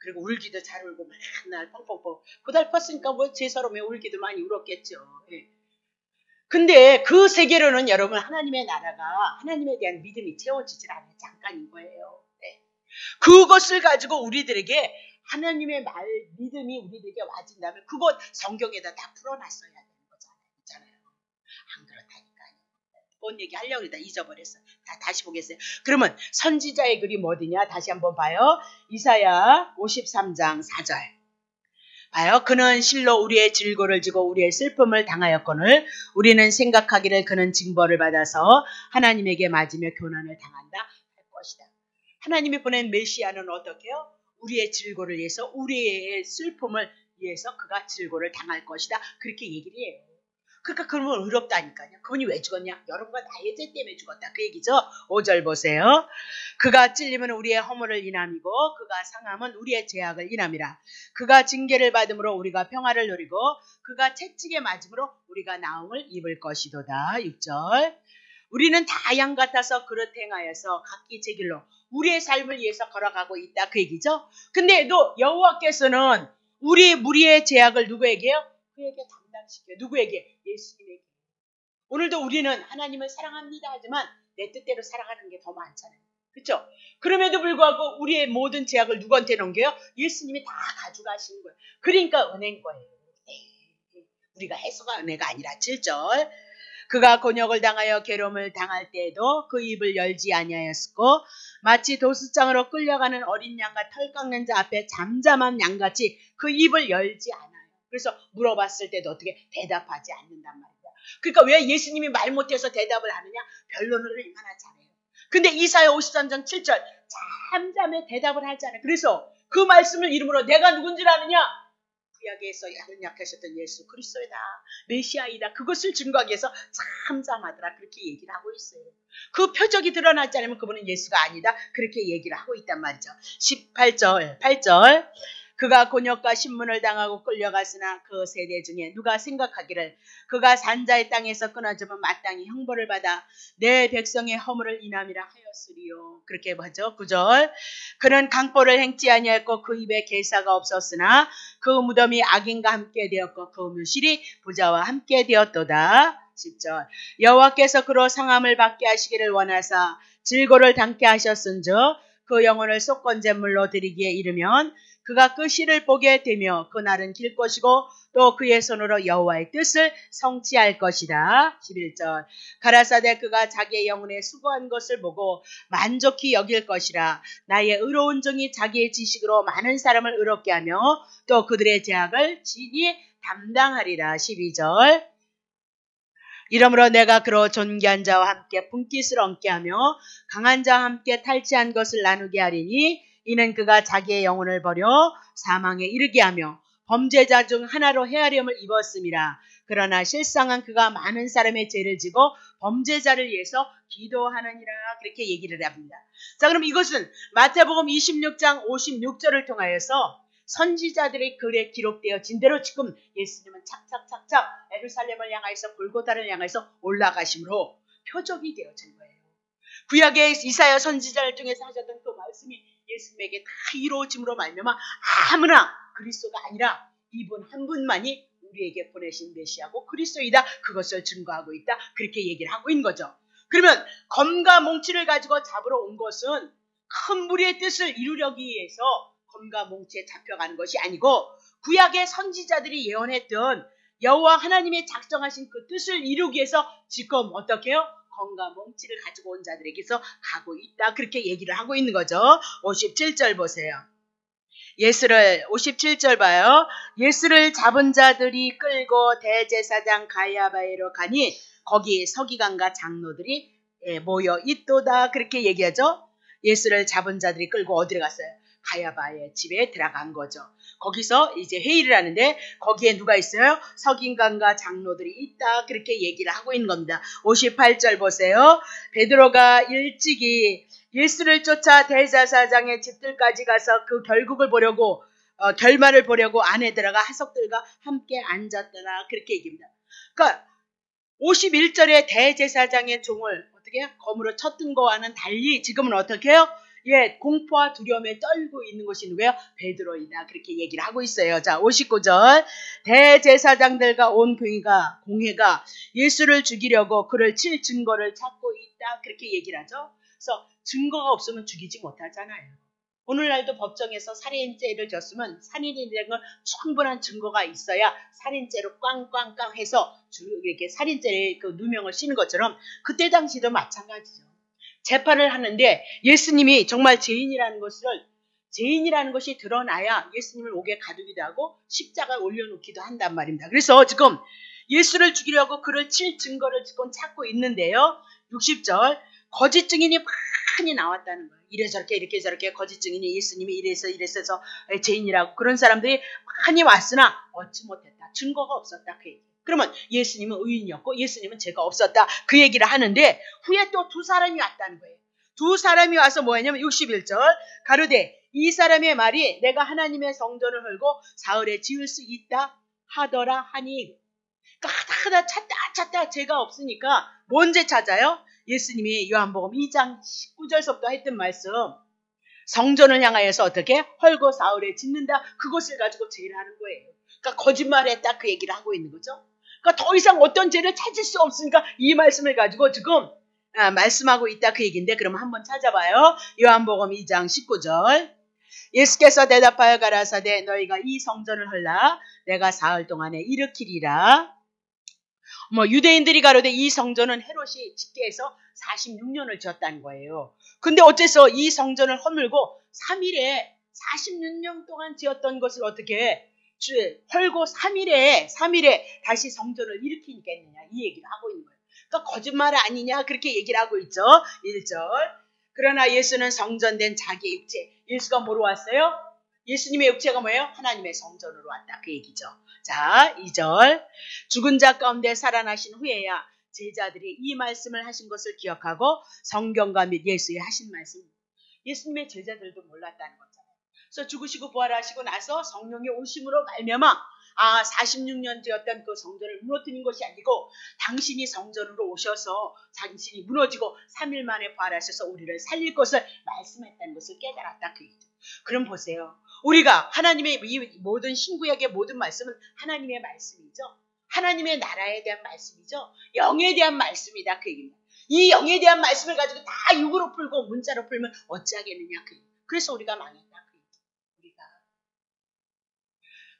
[SPEAKER 1] 그리고 울기도 잘 울고 맨날 펑펑펑 고달팠으니까 뭐 제사로면 울기도 많이 울었겠죠. 예. 근데 그 세계로는 여러분 하나님의 나라가 하나님에 대한 믿음이 채워지질 않아요. 잠깐인 거예요. 네. 그것을 가지고 우리들에게 하나님의 믿음이 우리들에게 와진다면 그것 성경에다 다 풀어놨어야 되는 거잖아요. 안 그렇다니까요. 뭔 얘기 하려고 그러다 잊어버렸어요. 다시 보겠어요. 그러면 선지자의 글이 뭐더냐? 다시 한번 봐요. 이사야 53장 4절. 봐요. 그는 실로 우리의 질고를 지고 우리의 슬픔을 당하였거늘 우리는 생각하기를 그는 징벌을 받아서 하나님에게 맞으며 교난을 당한다 할 것이다. 하나님이 보낸 메시아는 어떻게 해요? 우리의 질고를 위해서 우리의 슬픔을 위해서 그가 질고를 당할 것이다. 그렇게 얘기를 해요. 그러니까 그러면 의롭다니까요. 그분이 왜 죽었냐? 여러분과 나의 죄 때문에 죽었다. 그 얘기죠. 5절 보세요. 그가 찔림은 우리의 허물을 인함이고 그가 상함은 우리의 죄악을 인함이라. 그가 징계를 받음으로 우리가 평화를 누리고 그가 채찍에 맞음으로 우리가 나음을 입을 것이도다. 6절. 우리는 다 양 같아서 그릇 행하여서 각기 제 길로 우리의 삶을 위해서 걸어가고 있다. 그 얘기죠. 근데 또 여호와께서는 우리 무리의 죄악을 누구에게요? 그에게 담당시켜요. 누구에게? 예수님에게. 오늘도 우리는 하나님을 사랑합니다 하지만 내 뜻대로 살아가는 게 더 많잖아요. 그렇죠? 그럼에도 불구하고 우리의 모든 죄악을 누구한테 넘겨요? 예수님이 다 가져가시는 거예요. 그러니까 은혜인 거예요. 우리가 해서가 은혜가 아니라 7절. 그가 곤욕을 당하여 괴로움을 당할 때에도 그 입을 열지 아니하였고 마치 도수장으로 끌려가는 어린 양과 털 깎는 자 앞에 잠잠한 양같이 그 입을 열지 않아요. 그래서 물어봤을 때도 어떻게 대답하지 않는단 말이야. 그러니까 왜 예수님이 말 못해서 대답을 하느냐? 변론을 얼마나 잘해요. 근데 이사야 53장 7절 잠잠해 대답을 하잖아요. 그래서 그 말씀을 이름으로 내가 누군지 아느냐? 구약에서 약하셨던 예수 그리스도이다. 메시아이다. 그것을 증거하기 위해서 잠잠하더라. 그렇게 얘기를 하고 있어요. 그 표적이 드러나지 않으면 그분은 예수가 아니다. 그렇게 얘기를 하고 있단 말이죠. 18절 8절 그가 곤욕과 신문을 당하고 끌려갔으나 그 세대 중에 누가 생각하기를 그가 산자의 땅에서 끊어져면 마땅히 형벌을 받아 내 백성의 허물을 인함이라 하였으리요. 그렇게 하죠. 9절 그는 강포를 행치 아니하였고 그 입에 괴사가 없었으나 그 무덤이 악인과 함께 되었고 그 묘실이 부자와 함께 되었도다. 10절 여호와께서 그로 상함을 받게 하시기를 원하사 질고를 당케 하셨은즉 그 영혼을 속건제물로 드리기에 이르면 그가 그 시를 보게 되며 그날은 길 것이고 또 그의 손으로 여호와의 뜻을 성취할 것이다. 11절 가라사대 그가 자기의 영혼에 수고한 것을 보고 만족히 여길 것이라. 나의 의로운 종이 자기의 지식으로 많은 사람을 의롭게 하며 또 그들의 죄악을 진히 담당하리라. 12절 이러므로 내가 그로 존귀한 자와 함께 분깃을 얹게 하며 강한 자와 함께 탈취한 것을 나누게 하리니 이는 그가 자기의 영혼을 버려 사망에 이르게 하며 범죄자 중 하나로 헤아림을 입었음이라. 그러나 실상은 그가 많은 사람의 죄를 지고 범죄자를 위해서 기도하느니라. 그렇게 얘기를 합니다. 자, 그럼 이것은 마태복음 26장 56절을 통하여서 선지자들의 글에 기록되어진 대로 지금 예수님은 착착착착 예루살렘을 향하여서 골고다를 향해서 올라가심으로 표적이 되어진 거예요. 구약의 이사야 선지자를 통해서 하셨던 그 말씀이 예수님에게 다 이루어짐으로 말미암아 아무나 그리스도가 아니라 이분 한 분만이 우리에게 보내신 메시아고 그리스도이다. 그것을 증거하고 있다. 그렇게 얘기를 하고 있는 거죠. 그러면 검과 몽치를 가지고 잡으러 온 것은 큰 무리의 뜻을 이루려기 위해서 검과 몽치에 잡혀가는 것이 아니고 구약의 선지자들이 예언했던 여호와 하나님의 작정하신 그 뜻을 이루기 위해서 지금 어떻게 해요? 검과 몽치를 가지고 온 자들에게서 가고 있다. 그렇게 얘기를 하고 있는 거죠. 57절 보세요. 57절 봐요. 예수를 잡은 자들이 끌고 대제사장 가야바에로 가니 거기에 서기관과 장로들이 모여 있도다. 그렇게 얘기하죠. 예수를 잡은 자들이 끌고 어디로 갔어요? 가야바의 집에 들어간 거죠. 거기서 이제 회의를 하는데 거기에 누가 있어요? 서기관과 장로들이 있다. 그렇게 얘기를 하고 있는 겁니다. 58절 보세요. 베드로가 일찍이 예수를 쫓아 대제사장의 집들까지 가서 그 결말을 보려고 안에 들어가 하석들과 함께 앉았더라. 그렇게 얘기합니다. 그러니까 51절에 대제사장의 종을 어떻게 해요? 검으로 쳤던 거와는 달리 지금은 어떻게 해요? 공포와 두려움에 떨고 있는 것이 누구예요? 베드로이다. 그렇게 얘기를 하고 있어요. 자, 59절. 대제사장들과 온 공회가 예수를 죽이려고 그를 칠 증거를 찾고 있다. 그렇게 얘기를 하죠. 그래서 증거가 없으면 죽이지 못하잖아요. 오늘날도 법정에서 살인죄를 졌으면 살인이 된 건 충분한 증거가 있어야 살인죄로 꽝꽝꽝 해서 이렇게 살인죄의 그 누명을 씌는 것처럼 그때 당시도 마찬가지죠. 재판을 하는데 예수님이 정말 죄인이라는 것이 드러나야 예수님을 옥에 가두기도 하고 십자가에 올려놓기도 한단 말입니다. 그래서 지금 예수를 죽이려고 그를 칠 증거를 지금 찾고 있는데요. 60절. 거짓 증인이 많이 나왔다는 거예요. 이래저렇게 이렇게 저렇게 거짓 증인이 예수님이 이래서 죄인이라고 그런 사람들이 많이 왔으나 얻지 못했다. 증거가 없었다. 그 얘기. 그러면 예수님은 의인이었고 예수님은 죄가 없었다. 그 얘기를 하는데 후에 또 두 사람이 왔다는 거예요. 두 사람이 와서 뭐 했냐면 61절 가로되 이 사람의 말이 내가 하나님의 성전을 헐고 사흘에 지을 수 있다 하더라 하니 그러니까 하다 찾다 죄가 없으니까 뭔지 찾아요? 예수님이 요한복음 2장 19절서부터 했던 말씀 성전을 향하여서 어떻게 헐고 사흘에 짓는다 그것을 가지고 죄를 하는 거예요. 그러니까 거짓말했다 그 얘기를 하고 있는 거죠. 그러니까 더 이상 어떤 죄를 찾을 수 없으니까 이 말씀을 가지고 지금 말씀하고 있다 그 얘기인데 그럼 한번 찾아봐요. 요한복음 2장 19절 예수께서 대답하여 가라사대 너희가 이 성전을 헐라 내가 사흘 동안에 일으키리라. 유대인들이 가로되 이 성전은 헤롯이 짓게 해서 46년을 지었다는 거예요. 근데 어째서 이 성전을 허물고 3일에 46년 동안 지었던 것을 어떻게 헐고 3일에 다시 성전을 일으키겠느냐 이 얘기를 하고 있는 거예요. 그러니까 거짓말 아니냐 그렇게 얘기를 하고 있죠. 1절 그러나 예수는 성전된 자기의 육체 예수가 뭐로 왔어요? 예수님의 육체가 뭐예요? 하나님의 성전으로 왔다 그 얘기죠. 자 2절 죽은 자 가운데 살아나신 후에야 제자들이 이 말씀을 하신 것을 기억하고 성경과 및 예수의 하신 말씀 예수님의 제자들도 몰랐다는 거잖아요. 그래서 죽으시고 부활하시고 나서 성령의 오심으로 말미암아 46년 되었던 그 성전을 무너뜨린 것이 아니고 당신이 성전으로 오셔서 당신이 무너지고 3일 만에 부활하셔서 우리를 살릴 것을 말씀했다는 것을 깨달았다 그 얘기죠. 그럼 보세요. 우리가 하나님의 이 모든 신구약의 모든 말씀은 하나님의 말씀이죠. 하나님의 나라에 대한 말씀이죠. 영에 대한 말씀이다 그 얘기입니다. 이 영에 대한 말씀을 가지고 다 육으로 풀고 문자로 풀면 어찌하겠느냐 그 얘기. 그래서 우리가 망했다 그 얘기. 우리가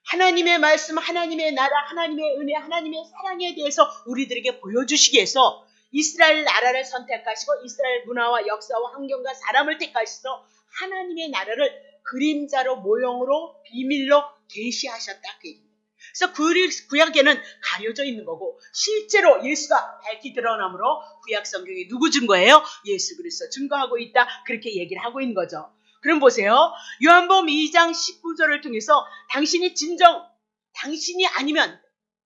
[SPEAKER 1] 하나님의 말씀, 하나님의 나라, 하나님의 은혜, 하나님의 사랑에 대해서 우리들에게 보여주시기 위해서 이스라엘 나라를 선택하시고 이스라엘 문화와 역사와 환경과 사람을 택하셔서 하나님의 나라를 그림자로 모형으로 비밀로 계시하셨다 그 얘기입니다. 그래서 구약에는 가려져 있는 거고 실제로 예수가 밝히 드러남으로 구약 성경이 누구 증거예요? 예수 그리스도 증거하고 있다 그렇게 얘기를 하고 있는 거죠. 그럼 보세요. 요한복음 2장 19절을 통해서 당신이 아니면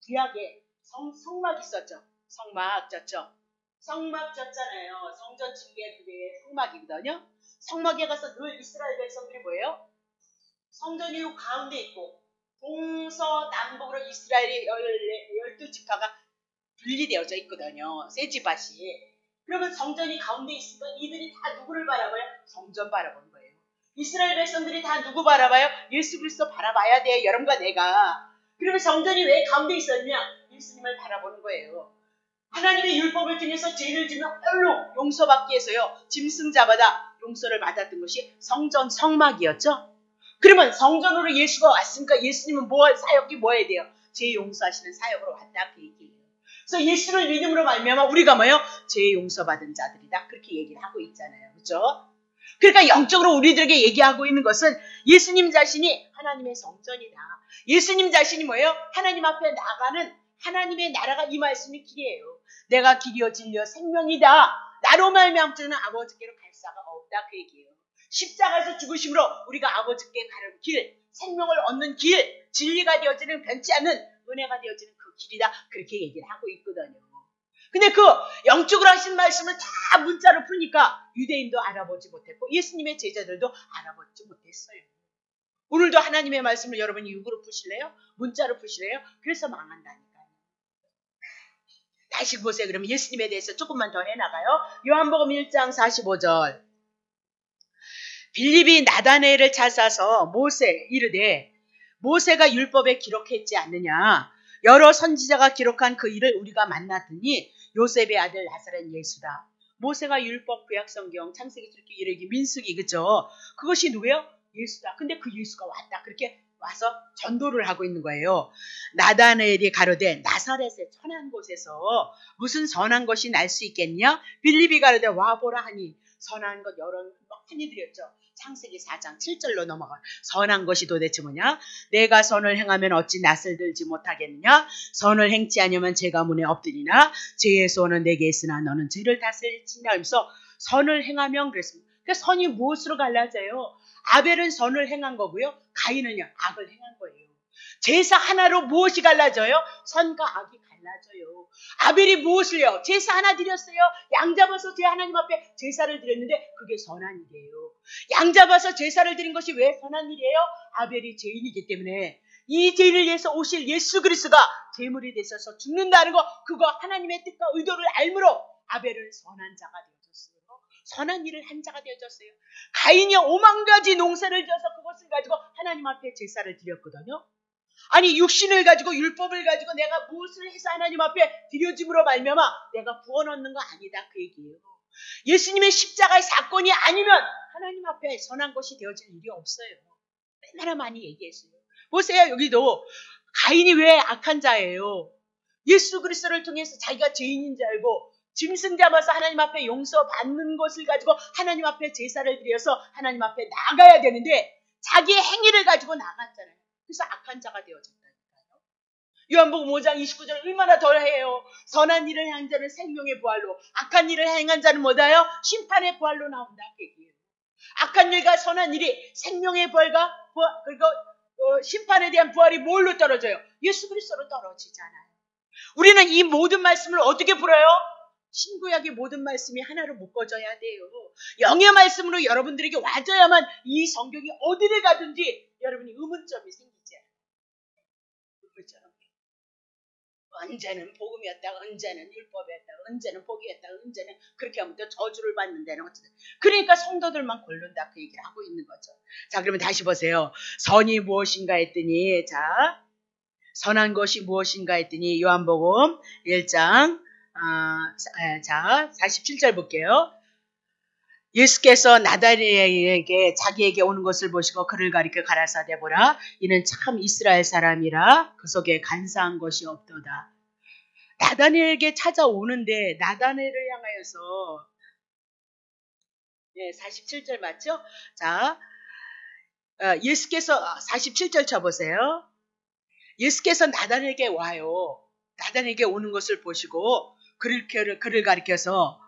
[SPEAKER 1] 구약에 성막 있었죠. 성막 졌죠. 성막 졌잖아요. 성전 징계 그게 성막이거든요. 성막에 가서 늘 이스라엘 백성들이 뭐예요? 성전이 가운데 있고 동서남북으로 이스라엘의 12지파가 분리되어져 있거든요. 세 지파씩. 그러면 성전이 가운데 있으니까 이들이 다 누구를 바라봐요? 성전 바라보는 거예요. 이스라엘 백성들이 다 누구 바라봐요? 예수 그리스도 바라봐야 돼. 여러분과 내가. 그러면 성전이 왜 가운데 있었냐? 예수님을 바라보는 거예요. 하나님의 율법을 통해서 죄를 지면 홀로 용서받기 위해서요. 짐승자마다 용서를 받았던 것이 성전 성막이었죠. 그러면 성전으로 예수가 왔으니까 예수님은 사역이 뭐 해야 돼요? 죄 용서하시는 사역으로 왔다 그 얘기예요. 그래서 예수를 믿음으로 말미암아 우리가 뭐예요? 죄 용서받은 자들이다 그렇게 얘기를 하고 있잖아요. 그렇죠? 그러니까 영적으로 우리들에게 얘기하고 있는 것은 예수님 자신이 하나님의 성전이다. 예수님 자신이 뭐예요? 하나님 앞에 나가는 하나님의 나라가 이 말씀이 길이에요. 내가 길이요 진리요 생명이다. 나로 말미암아 아버지께로 갈 자가 없다 그 얘기예요. 십자가에서 죽으심으로 우리가 아버지께 가는 길, 생명을 얻는 길, 진리가 되어지는 변치 않는 은혜가 되어지는 그 길이다 그렇게 얘기를 하고 있거든요. 근데 그 영적으로 하신 말씀을 다 문자로 푸니까 유대인도 알아보지 못했고 예수님의 제자들도 알아보지 못했어요. 오늘도 하나님의 말씀을 여러분이 육으로 푸실래요? 문자로 푸실래요? 그래서 망한다니까요. 다시 보세요. 그러면 예수님에 대해서 조금만 더 해나가요. 요한복음 1장 45절 빌립이 나다나엘을 찾아서 모세 이르되 모세가 율법에 기록했지 않느냐 여러 선지자가 기록한 그 일을 우리가 만났더니 요셉의 아들 나사렛 예수다. 모세가 율법, 구약성경, 창세기, 출애굽기, 이르기, 민수기 그죠? 그것이 누구예요? 예수다. 근데 그 예수가 왔다. 그렇게 와서 전도를 하고 있는 거예요. 나다나엘이 가로되 나사렛의 천한 곳에서 무슨 선한 것이 날 수 있겠냐? 빌립이 가로되 와보라 하니 선한 것 여러 많이 드렸죠. 창세기 4장 7절로 넘어가. 선한 것이 도대체 뭐냐? 내가 선을 행하면 어찌 낯을 들지 못하겠느냐? 선을 행치 아니하면 죄가 문에 엎드리나? 죄의 소원은 내게 있으나 너는 죄를 다스리지냐 하면서 선을 행하면 그랬습니다. 그러니까 선이 무엇으로 갈라져요? 아벨은 선을 행한 거고요. 가인은요 악을 행한 거예요. 제사 하나로 무엇이 갈라져요? 선과 악이 갈라져요. 아벨이 무엇을요? 제사 하나 드렸어요. 양 잡아서 제 하나님 앞에 제사를 드렸는데 그게 선한 일이에요. 양 잡아서 제사를 드린 것이 왜 선한 일이에요? 아벨이 죄인이기 때문에 이 죄를 위해서 오실 예수 그리스도가 제물이 되셔서 죽는다는 거 그거 하나님의 뜻과 의도를 알므로 아벨은 선한 자가 되어졌어요. 선한 일을 한 자가 되어졌어요. 가인이 5만 가지 농사를 지어서 그것을 가지고 하나님 앞에 제사를 드렸거든요. 아니 육신을 가지고 율법을 가지고 내가 무엇을 해서 하나님 앞에 드려짐으로 말미암아 내가 구원 얻는 거 아니다 그 얘기예요. 예수님의 십자가의 사건이 아니면 하나님 앞에 선한 것이 되어질 일이 없어요. 얼마나 많이 얘기했어요. 보세요. 여기도 가인이 왜 악한 자예요? 예수 그리스도를 통해서 자기가 죄인인 줄 알고 짐승 잡아서 하나님 앞에 용서받는 것을 가지고 하나님 앞에 제사를 드려서 하나님 앞에 나가야 되는데 자기의 행위를 가지고 나갔잖아요. 그래서 악한 자가 되어졌다니까요. 요한복음 5장 29절 얼마나 덜해요. 선한 일을 행한 자는 생명의 부활로 악한 일을 행한 자는 뭐다요? 심판의 부활로 나온다 그 얘기예요. 악한 일과 선한 일이 생명의 부활과 그리고 심판에 대한 부활이 뭘로 떨어져요? 예수 그리스도로 떨어지잖아요. 우리는 이 모든 말씀을 어떻게 풀어요? 신구약의 모든 말씀이 하나로 묶어져야 돼요. 영의 말씀으로 여러분들에게 와줘야만 이 성경이 어디를 가든지 여러분이 의문점이 생기지 않아요. 의문점. 언제는 복음이었다가 언제는 율법이었다가 언제는 복이었다가 언제는 그렇게 하면 또 저주를 받는 데는 어쨌든 그러니까 성도들만 골른다 그 얘기를 하고 있는 거죠. 자 그러면 다시 보세요. 선이 무엇인가 했더니 자 선한 것이 무엇인가 했더니 요한복음 1장 자 47절 볼게요. 예수께서 나다나엘에게 자기에게 오는 것을 보시고 그를 가리켜 가라사대 보라 이는 참 이스라엘 사람이라 그 속에 간사한 것이 없도다. 나다나엘에게 찾아오는데 나다나엘을 향하여서 47절 맞죠? 자 예수께서 47절 쳐보세요. 예수께서 나다나엘에게 와요. 나다나엘에게 오는 것을 보시고 그를 가리켜서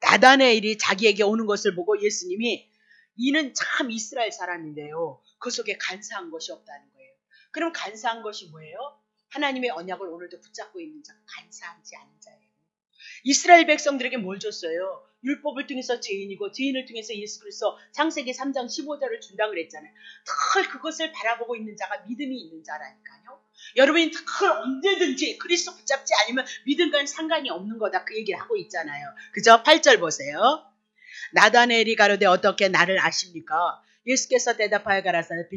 [SPEAKER 1] 나다나엘이 자기에게 오는 것을 보고 예수님이 이는 참 이스라엘 사람인데요. 그 속에 간사한 것이 없다는 거예요. 그럼 간사한 것이 뭐예요? 하나님의 언약을 오늘도 붙잡고 있는 자가 간사하지 않은 자예요. 이스라엘 백성들에게 뭘 줬어요? 율법을 통해서 죄인이고 죄인을 통해서 예수 그리스도 창세기 3장 15절을 준다고 그랬잖아요. 늘 그것을 바라보고 있는 자가 믿음이 있는 자라니까요. 여러분이 늘 언제든지 그리스도 붙잡지 않으면 믿음과는 상관이 없는 거다 그 얘기를 하고 있잖아요. 그죠? 8절 보세요. 나다나엘이 가로되 어떻게 나를 아십니까? 예수께서 대답하여 가라사대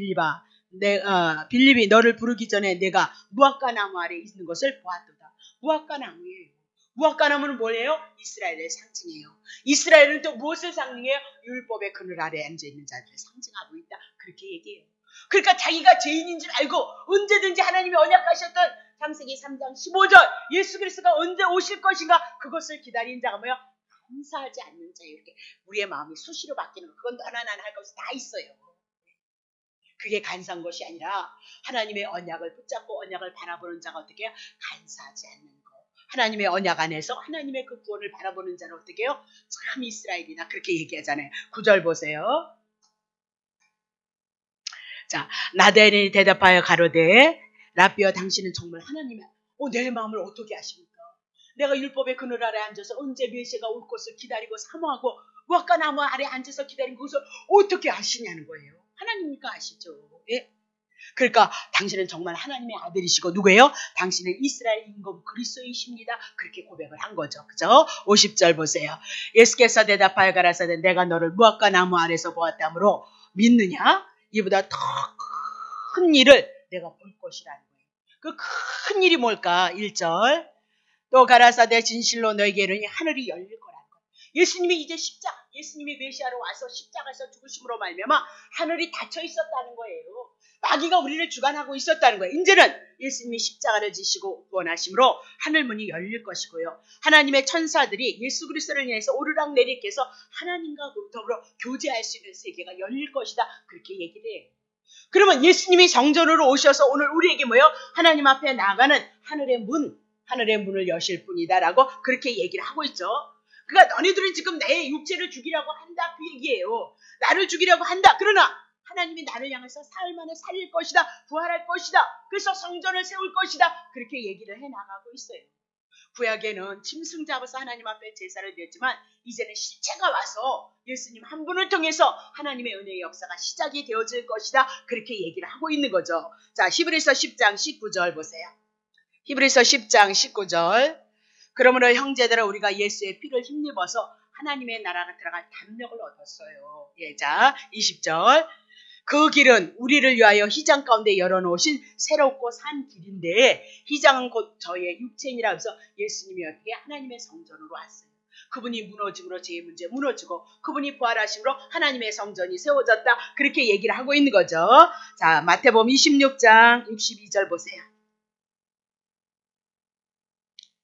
[SPEAKER 1] 빌립이 너를 부르기 전에 내가 무화과 나무 아래 있는 것을 보았도다. 무화과 나무예요. 무화과 나무는 뭐예요? 이스라엘의 상징이에요. 이스라엘은 또 무엇을 상징해요? 율법의 그늘 아래 앉아있는 자들을 상징하고 있다. 그렇게 얘기해요. 그러니까 자기가 죄인인 줄 알고 언제든지 하나님이 언약하셨던 창세기 3장 15절 예수 그리스도가 언제 오실 것인가 그것을 기다린 자가 뭐예요? 감사하지 않는 자 이렇게 우리의 마음이 수시로 바뀌는 거 그건 너나 나나 할 것이 다 있어요. 그게 간사한 것이 아니라 하나님의 언약을 붙잡고 언약을 바라보는 자가 어떻게 해요? 간사하지 않는 거. 하나님의 언약 안에서 하나님의 그 구원을 바라보는 자는 어떻게 해요? 참 이스라엘이나 그렇게 얘기하잖아요. 9절 보세요. 자, 나다나엘이 대답하여 가로되 라비여 당신은 정말 하나님의 내 마음을 어떻게 아십니까? 내가 율법의 그늘 아래 앉아서 언제 메시아가 올 것을 기다리고 사모하고 무화과 나무 아래 앉아서 기다린 것을 어떻게 아시냐는 거예요. 하나님이니까 아시죠. 예? 그러니까 당신은 정말 하나님의 아들이시고 누구예요? 당신은 이스라엘 임금 그리스도이십니다. 그렇게 고백을 한 거죠. 그죠? 50절 보세요. 예수께서 대답하여 가라사대 내가 너를 무화과 나무 아래서 보았다므로 믿느냐? 이보다 더 큰 일을 내가 볼 것이라는 거예요. 그 큰 일이 뭘까? 1절 또 가라사대 진실로 너에게 이르니 하늘이 열릴 거라는 거예요. 예수님이 이제 예수님이 메시아로 와서 십자가에서 죽으심으로 말미암아 하늘이 닫혀 있었다는 거예요. 마귀가 우리를 주관하고 있었다는 거예요. 이제는 예수님이 십자가를 지시고 구원하심으로 하늘문이 열릴 것이고요. 하나님의 천사들이 예수 그리스도를 인해서 오르락내리께서 하나님과 더불어 교제할 수 있는 세계가 열릴 것이다. 그렇게 얘기를 해요. 그러면 예수님이 성전으로 오셔서 오늘 우리에게 뭐예요? 하나님 앞에 나가는 하늘의 문을 여실 뿐이다라고 그렇게 얘기를 하고 있죠. 그러니까 너희들은 지금 내 육체를 죽이려고 한다 그 얘기예요. 나를 죽이려고 한다. 그러나 하나님이 나를 향해서 사흘 만에 살릴 것이다. 부활할 것이다. 그래서 성전을 세울 것이다. 그렇게 얘기를 해나가고 있어요. 구약에는 짐승 잡아서 하나님 앞에 제사를 드렸지만 이제는 실체가 와서 예수님 한 분을 통해서 하나님의 은혜의 역사가 시작이 되어질 것이다. 그렇게 얘기를 하고 있는 거죠. 자, 히브리서 10장 19절 보세요. 히브리서 10장 19절 그러므로 형제들아 우리가 예수의 피를 힘입어서 하나님의 나라가 들어갈 담력을 얻었어요. 예, 자 20절 그 길은 우리를 위하여 휘장 가운데 열어놓으신 새롭고 산 길인데 휘장은 곧 저의 육체이라 해서 예수님이 어떻게 하나님의 성전으로 왔어요. 그분이 무너짐으로 제 문제 무너지고 그분이 부활하심으로 하나님의 성전이 세워졌다. 그렇게 얘기를 하고 있는 거죠. 자 마태복음 26장 62절 보세요.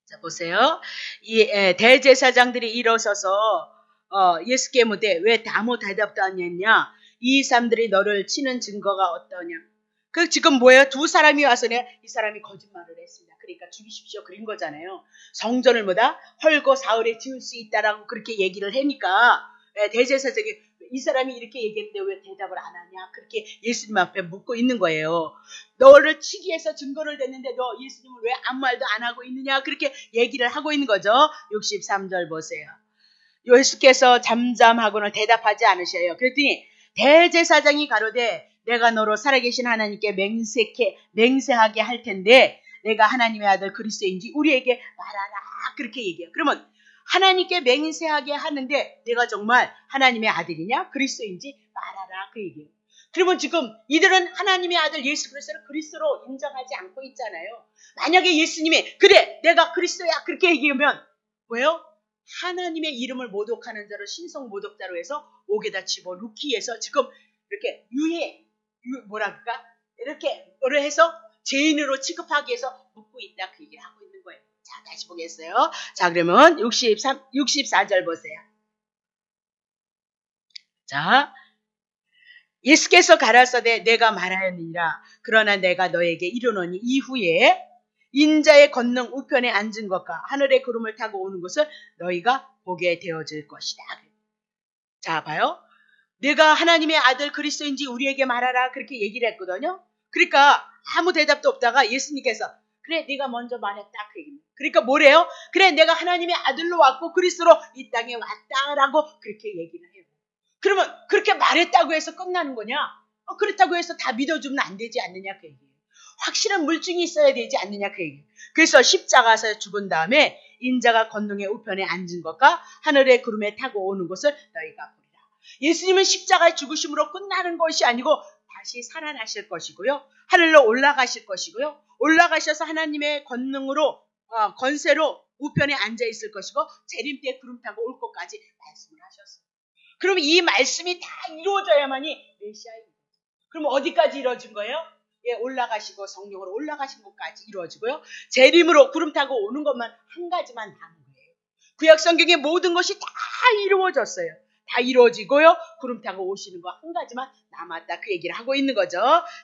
[SPEAKER 1] 자 보세요. 이 대제사장들이 일어서서 예수께 묻되 왜 아무 대답도 안 했냐? 이 사람들이 너를 치는 증거가 어떠냐? 그 지금 뭐예요? 두 사람이 와서 이 사람이 거짓말을 했습니다. 그러니까 죽이십시오. 그런 거잖아요. 성전을 헐고 사흘에 지을 수 있다라고 그렇게 얘기를 하니까 대제사장이 이 사람이 이렇게 얘기했는데 왜 대답을 안 하냐? 그렇게 예수님 앞에 묻고 있는 거예요. 너를 치기 위해서 증거를 댔는데 너 예수님을 왜 아무 말도 안 하고 있느냐? 그렇게 얘기를 하고 있는 거죠. 63절 보세요. 예수께서 잠잠하고는 대답하지 않으셔요. 그랬더니 대제사장이 가로되 내가 너로 살아계신 하나님께 맹세하게 할 텐데 내가 하나님의 아들 그리스도인지 우리에게 말하라. 그렇게 얘기해요. 그러면 하나님께 맹세하게 하는데 내가 정말 하나님의 아들이냐? 그리스도인지 말하라. 그 얘기예요. 그러면 지금 이들은 하나님의 아들 예수 그리스도를 그리스도로 인정하지 않고 있잖아요. 만약에 예수님이 그래 내가 그리스도야 그렇게 얘기하면 뭐예요? 하나님의 이름을 모독하는 자로 신성 모독자로 해서 옥에다 집어넣기 위해서 지금 이렇게 이렇게 해서 죄인으로 취급하기 위해서 묻고 있다 그 얘기를 하고 있는 거예요. 자 다시 보겠어요. 자 그러면 64절 보세요. 자 예수께서 가라사대 내가 말하였느니라 그러나 내가 너에게 이르노니 이후에 인자의 권능 우편에 앉은 것과 하늘의 구름을 타고 오는 것을 너희가 보게 되어질 것이다. 자 봐요. 내가 하나님의 아들 그리스도인지 우리에게 말하라 그렇게 얘기를 했거든요. 그러니까 아무 대답도 없다가 예수님께서 그래 네가 먼저 말했다 그 얘기입니다. 그러니까 뭐래요? 그래 내가 하나님의 아들로 왔고 그리스도로 이 땅에 왔다라고 그렇게 얘기를 해요. 그러면 그렇게 말했다고 해서 끝나는 거냐? 그렇다고 해서 다 믿어주면 안 되지 않느냐 그 얘기예요. 확실한 물증이 있어야 되지 않느냐 그 얘기예요. 그래서 십자가에서 죽은 다음에 인자가 권능의 우편에 앉은 것과 하늘의 구름에 타고 오는 것을 너희가 보리라. 예수님은 십자가의 죽으심으로 끝나는 것이 아니고 다시 살아나실 것이고요. 하늘로 올라가실 것이고요. 올라가셔서 하나님의 권능으로 권세로 우편에 앉아 있을 것이고 재림때 구름 타고 올 것까지 말씀을 하셨어요. 그러면 이 말씀이 다 이루어져야만이 메시아입니다. 그럼 어디까지 이루어진 거예요? 예, 올라가시고 성령으로 올라가신 것까지 이루어지고요. 재림으로 구름 타고 오는 것만 한 가지만 남은 거예요. 구약 성경의 모든 것이 다 이루어졌어요. 다 이루어지고요. 구름 타고 오시는 거 한 가지만 남았다. 그 얘기를 하고 있는 거죠.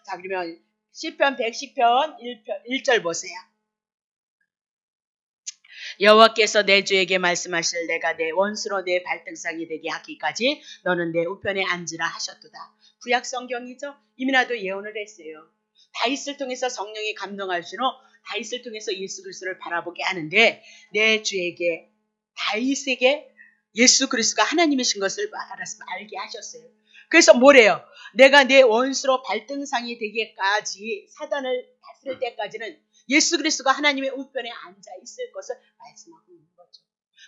[SPEAKER 1] 자, 그러면 시편 110편 1절 보세요. 여호와께서 내 주에게 말씀하실 내가 내 원수로 내 발등상이 되게 하기까지 너는 내 우편에 앉으라 하셨도다. 구약 성경이죠. 이미나도 예언을 했어요. 다윗을 통해서 성령이 감동하시노 다윗을 통해서 예수 그리스도를 바라보게 하는데 내 주에게 다윗에게 예수 그리스도가 하나님이신 것을 알게 하셨어요. 그래서 뭐래요? 내가 내 원수로 발등상이 되기까지 사단을 다스릴 때까지는 예수 그리스도가 하나님의 우편에 앉아 있을 것을 말씀하고 있는 거죠.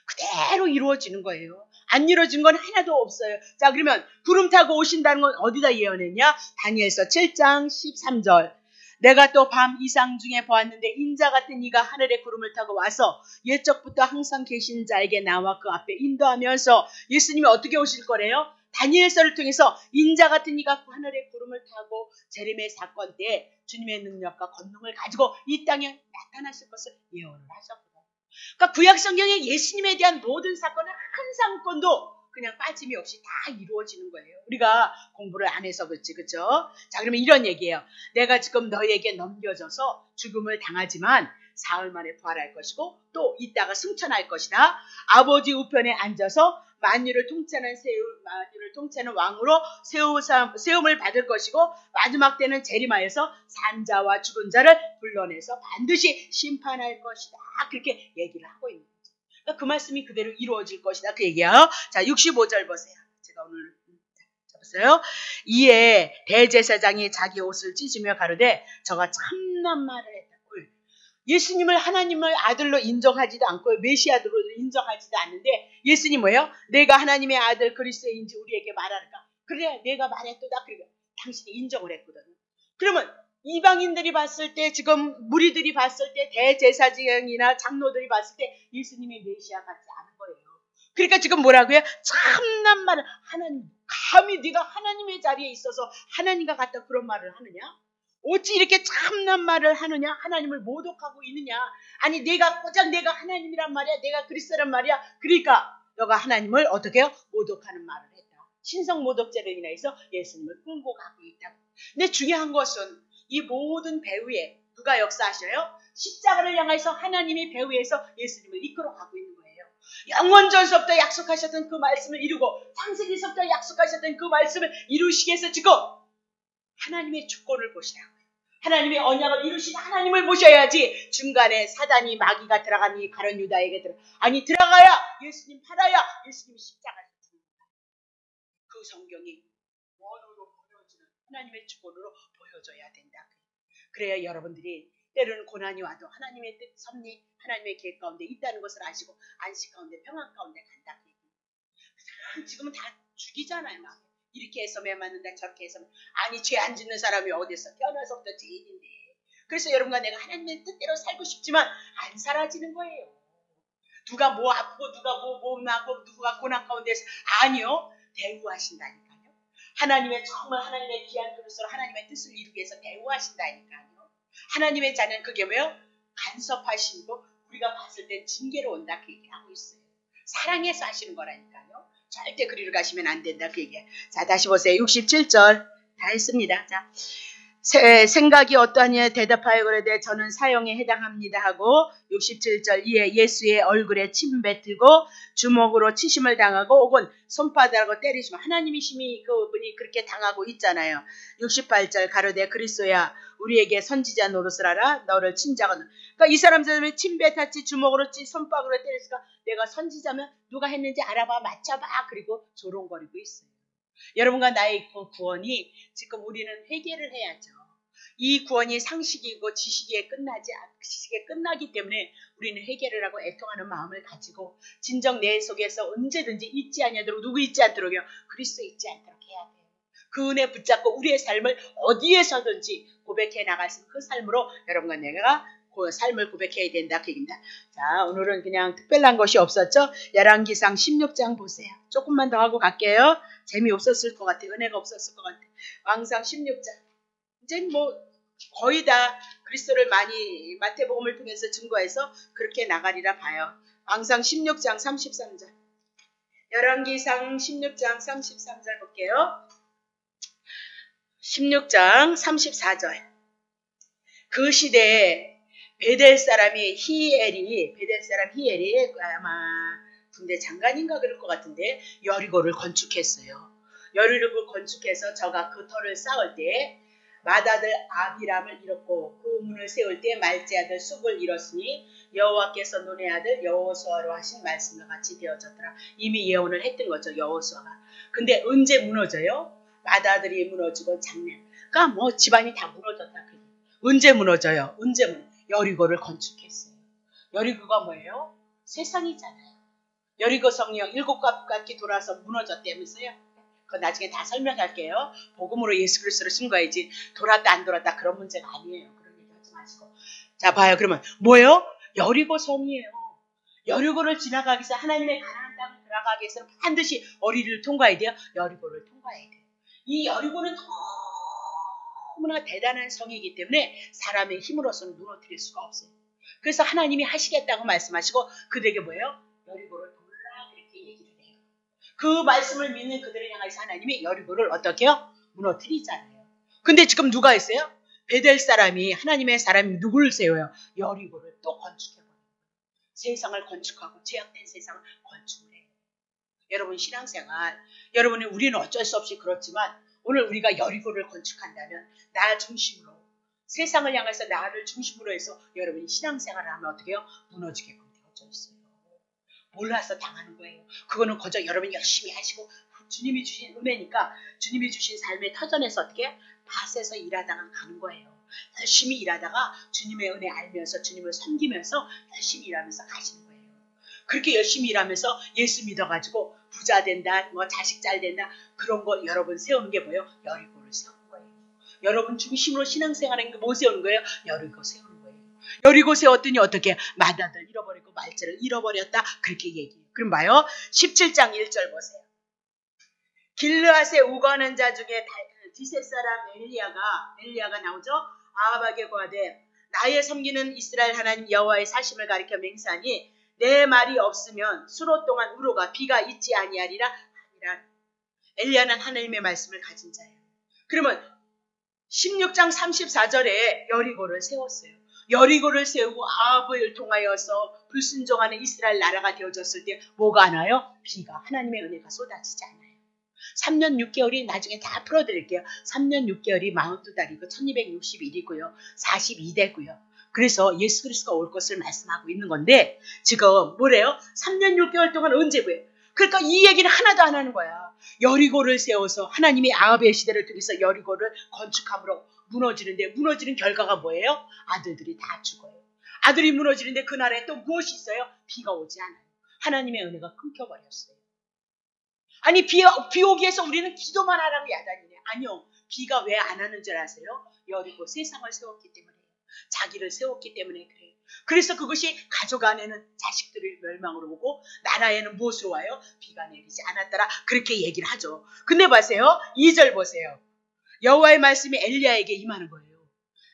[SPEAKER 1] 그대로 이루어지는 거예요. 안 이루어진 건 하나도 없어요. 자, 그러면 구름 타고 오신다는 건 어디다 예언했냐? 다니엘서 7장 13절. 내가 또 밤 이상 중에 보았는데 인자 같은 이가 하늘의 구름을 타고 와서 옛적부터 항상 계신 자에게 나와 그 앞에 인도하면서 예수님이 어떻게 오실 거래요? 다니엘서를 통해서 인자 같은 이가 하늘의 구름을 타고 재림의 사건 때 주님의 능력과 권능을 가지고 이 땅에 나타나실 것을 예언을 하셨거든요. 그러니까 구약 성경에 예수님에 대한 모든 사건은 한 사건도 그냥 빠짐이 없이 다 이루어지는 거예요. 우리가 공부를 안 해서 그렇지, 그렇죠? 자, 그러면 이런 얘기예요. 내가 지금 너에게 넘겨져서 죽음을 당하지만 사흘 만에 부활할 것이고 또 이따가 승천할 것이다. 아버지 우편에 앉아서 만유를 통치하는 왕으로 세움을 받을 것이고 마지막 때는 재림하여서 산자와 죽은 자를 불러내서 반드시 심판할 것이다. 그렇게 얘기를 하고 있는 거죠. 그러니까 그 말씀이 그대로 이루어질 것이다. 그 얘기예요. 자, 65절 보세요. 제가 오늘 보세요. 이에 대제사장이 자기 옷을 찢으며 가로되 저가 참난 말을 했다. 예수님을 하나님의 아들로 인정하지도 않고 메시아로 인정하지도 않는데 예수님 뭐예요? 내가 하나님의 아들 그리스도인지 우리에게 말하니까 그래 내가 말했도다. 그리고 당신이 인정을 했거든요. 그러면 이방인들이 봤을 때 지금 무리들이 봤을 때 대제사장이나 장로들이 봤을 때 예수님이 메시아 같지 않은 거예요. 그러니까 지금 뭐라고요? 참난 말을 하나님 감히 네가 하나님의 자리에 있어서 하나님과 같다 그런 말을 하느냐? 어찌 이렇게 참난 말을 하느냐? 하나님을 모독하고 있느냐? 아니 내가 고작 내가 하나님이란 말이야. 내가 그리스도란 말이야. 그러니까 너가 하나님을 어떻게 해요? 모독하는 말을 했다. 신성 모독죄를 인해서 예수님을 끌고 가고 있다. 근데 중요한 것은 이 모든 배후에 누가 역사하셔요? 십자가를 향해서 하나님이 배후에서 예수님을 이끌어가고 있는 거예요. 영원전서부터 약속하셨던 그 말씀을 이루고 창세기서부터 약속하셨던 그 말씀을 이루시기 위해서 지금 하나님의 주권을 보시라고요. 하나님의 언약을 이루신 하나님을 보셔야지 중간에 사단이 마귀가 들어가니 가룟 유다에게 아니 들어가야 예수님 팔아야 예수님 십자가에 죽는다. 그 성경이 원으로 보여주는 하나님의 주권으로 보여줘야 된다. 그래야 여러분들이 때로는 고난이 와도 하나님의 뜻, 섭리, 하나님의 계획 가운데 있다는 것을 아시고 안식 가운데 평안 가운데 간다. 지금은 다 죽이잖아요. 막. 이렇게 해서 매 맞는다 저렇게 해서 아니 죄 안 짓는 사람이 어딨어. 태어나서부터 죄인인데. 그래서 여러분과 내가 하나님의 뜻대로 살고 싶지만 안 사라지는 거예요. 누가 뭐 아프고 누가 뭐 나고 누가 고난 가운데서 아니요. 대우하신다니까요. 하나님의 정말 하나님의 귀한 그릇으로 하나님의 뜻을 이루기 위해서 대우하신다니까요. 하나님의 자는 그게 뭐예요? 간섭하시고 우리가 봤을 때 징계로 온다 그 얘기하고 있어요. 사랑해서 하시는 거라니까요. 절대 그리로 가시면 안 된다 그 얘기예요. 자 다시 보세요. 67절 다 했습니다. 자 생각이 어떠하냐 대답하여 그러되 저는 사형에 해당합니다 하고 67절 이에 예수의 얼굴에 침 뱉고 주먹으로 치심을 당하고 혹은 손바닥으로 때리시면 하나님이 심히 그분이 그렇게 당하고 있잖아요. 68절 가로되 그리스도야 우리에게 선지자 노릇을 하라 너를 친자거든. 그러니까 이 사람들은 침 뱉었지 주먹으로 치 손바닥으로 때렸으니까 내가 선지자면 누가 했는지 알아봐 맞춰봐 그리고 조롱거리고 있어요. 여러분과 나의 구원이 지금 우리는 회개를 해야죠. 이 구원이 상식이고 지식에 끝나기 때문에 우리는 회개를 하고 애통하는 마음을 가지고 진정 내 속에서 언제든지 잊지 않도록 누구 잊지 않도록요. 그리스도 잊지 않도록 해야 돼요. 그 은혜 붙잡고 우리의 삶을 어디에서든지 고백해 나갔으면 그 삶으로 여러분과 내가 그 삶을 고백해야 된다 그 얘기입니다. 자 오늘은 그냥 특별한 것이 없었죠. 열왕기상 16장 보세요. 조금만 더 하고 갈게요. 재미없었을 것 같아요. 은혜가 없었을 것 같아요. 왕상 16장 이제 뭐 거의 다 그리스도를 많이 마태복음을 통해서 증거해서 그렇게 나가리라 봐요. 왕상 16장 33절 열왕기상 16장 33절 볼게요. 16장 34절 그 시대에 베델 사람 히엘이 아마 군대 장관인가 그럴 것 같은데 여리고를 건축했어요. 여리고를 건축해서 저가 그 터를 쌓을 때 맏아들 아비람을 잃었고 그 문을 세울 때 말제 아들 숲을 잃었으니 여호와께서 눈의 아들 여호수아로 하신 말씀과 같이 되어졌더라. 이미 예언을 했던 거죠. 여호수아가. 근데 언제 무너져요? 맏아들이 무너지고 장래. 그러니까 뭐 집안이 다 무너졌다. 언제 무너져요? 여리고를 건축했어요. 여리고가 뭐예요? 세상이잖아요. 여리고 성령 7바퀴 돌아서 무너졌다면서요. 그거 나중에 다 설명할게요. 복음으로 예수 그리스도를 신고해야지 돌았다 안 돌았다 그런 문제가 아니에요. 그런 얘기 하지 마시고. 자 봐요. 그러면 뭐예요? 여리고 성이에요. 여리고를 지나가기 위해서 하나님의 가나안 땅을 들어가기 위해서는 반드시 어리를 통과해야 돼요. 여리고를 통과해야 돼요. 이 여리고는 너무나 대단한 성이기 때문에 사람의 힘으로서는 무너뜨릴 수가 없어요. 그래서 하나님이 하시겠다고 말씀하시고 그들에게 뭐예요? 여리고를 돌라 그렇게 얘기를 해요. 그 말씀을 믿는 그들을 향해서 하나님이 여리고를 어떻게 해요? 무너뜨리잖아요. 근데 지금 누가 있어요? 베델 사람이 하나님의 사람이 누구를 세워요? 여리고를 또 건축해버려요. 세상을 건축하고 죄악된 세상을 건축을 해요. 여러분 신앙생활, 우리는 어쩔 수 없이 그렇지만 오늘 우리가 여리고를 건축한다면 나 중심으로 세상을 향해서 나를 중심으로 해서 여러분이 신앙생활을 하면 어떻게 해요? 무너지게끔 되어져 있어요. 몰라서 당하는 거예요. 그거는 거저 여러분이 열심히 하시고 주님이 주신 은혜니까 주님이 주신 삶의 터전에서 어떻게 밭에서 일하다가 가는 거예요. 열심히 일하다가 주님의 은혜 알면서 주님을 섬기면서 열심히 일하면서 가시는 거예요. 그렇게 열심히 일하면서 예수 믿어가지고 부자 된다, 뭐 자식 잘 된다 그런 거 여러분 세우는 게 뭐예요? 여리고를 세우는 거예요. 여러분 중심으로 신앙생활하는 게 뭐 세우는 거예요? 여리고 세우는 거예요. 여리고 세웠더니 어떻게 맏아들 잃어버리고 말째를 잃어버렸다 그렇게 얘기해요. 그럼 봐요. 17장 1절 보세요. 길르앗에 우거하는 자 중에 디셋 사람 엘리야가 나오죠. 아합에게 고하되 나의 섬기는 이스라엘 하나님 여호와의 사심을 가리켜 맹세하니 내 말이 없으면 수로 동안 우로가 비가 있지 아니하리라 하니라. 엘리야는 하나님의 말씀을 가진 자예요. 그러면 16장 34절에 여리고를 세웠어요. 여리고를 세우고 아합을 통하여서 불순종하는 이스라엘 나라가 되어졌을 때 뭐가 안 와요? 비가 하나님의 은혜가 쏟아지지 않아요. 3년 6개월이 나중에 다 풀어드릴게요. 3년 6개월이 42달이고 1260일이고요. 42대고요. 그래서 예수 그리스도가 올 것을 말씀하고 있는 건데 지금 뭐래요? 3년 6개월 동안 언제 구해요? 그러니까 이 얘기는 하나도 안 하는 거야. 여리고를 세워서 하나님이 아합의 시대를 통해서 여리고를 건축함으로 무너지는데 무너지는 결과가 뭐예요? 아들들이 다 죽어요. 아들이 무너지는데 그날에 또 무엇이 있어요? 비가 오지 않아요. 하나님의 은혜가 끊겨버렸어요. 아니 비 오기 위해서 우리는 기도만 하라고 야단이네. 아니요. 비가 왜 안 하는 줄 아세요? 여리고 세상을 세웠기 때문에 자기를 세웠기 때문에 그래요. 그래서 그것이 가족 안에는 자식들이 멸망으로 오고 나라에는 무엇으로 와요? 비가 내리지 않았더라. 그렇게 얘기를 하죠. 근데 보세요. 2절 보세요. 여호와의 말씀이 엘리야에게 임하는 거예요.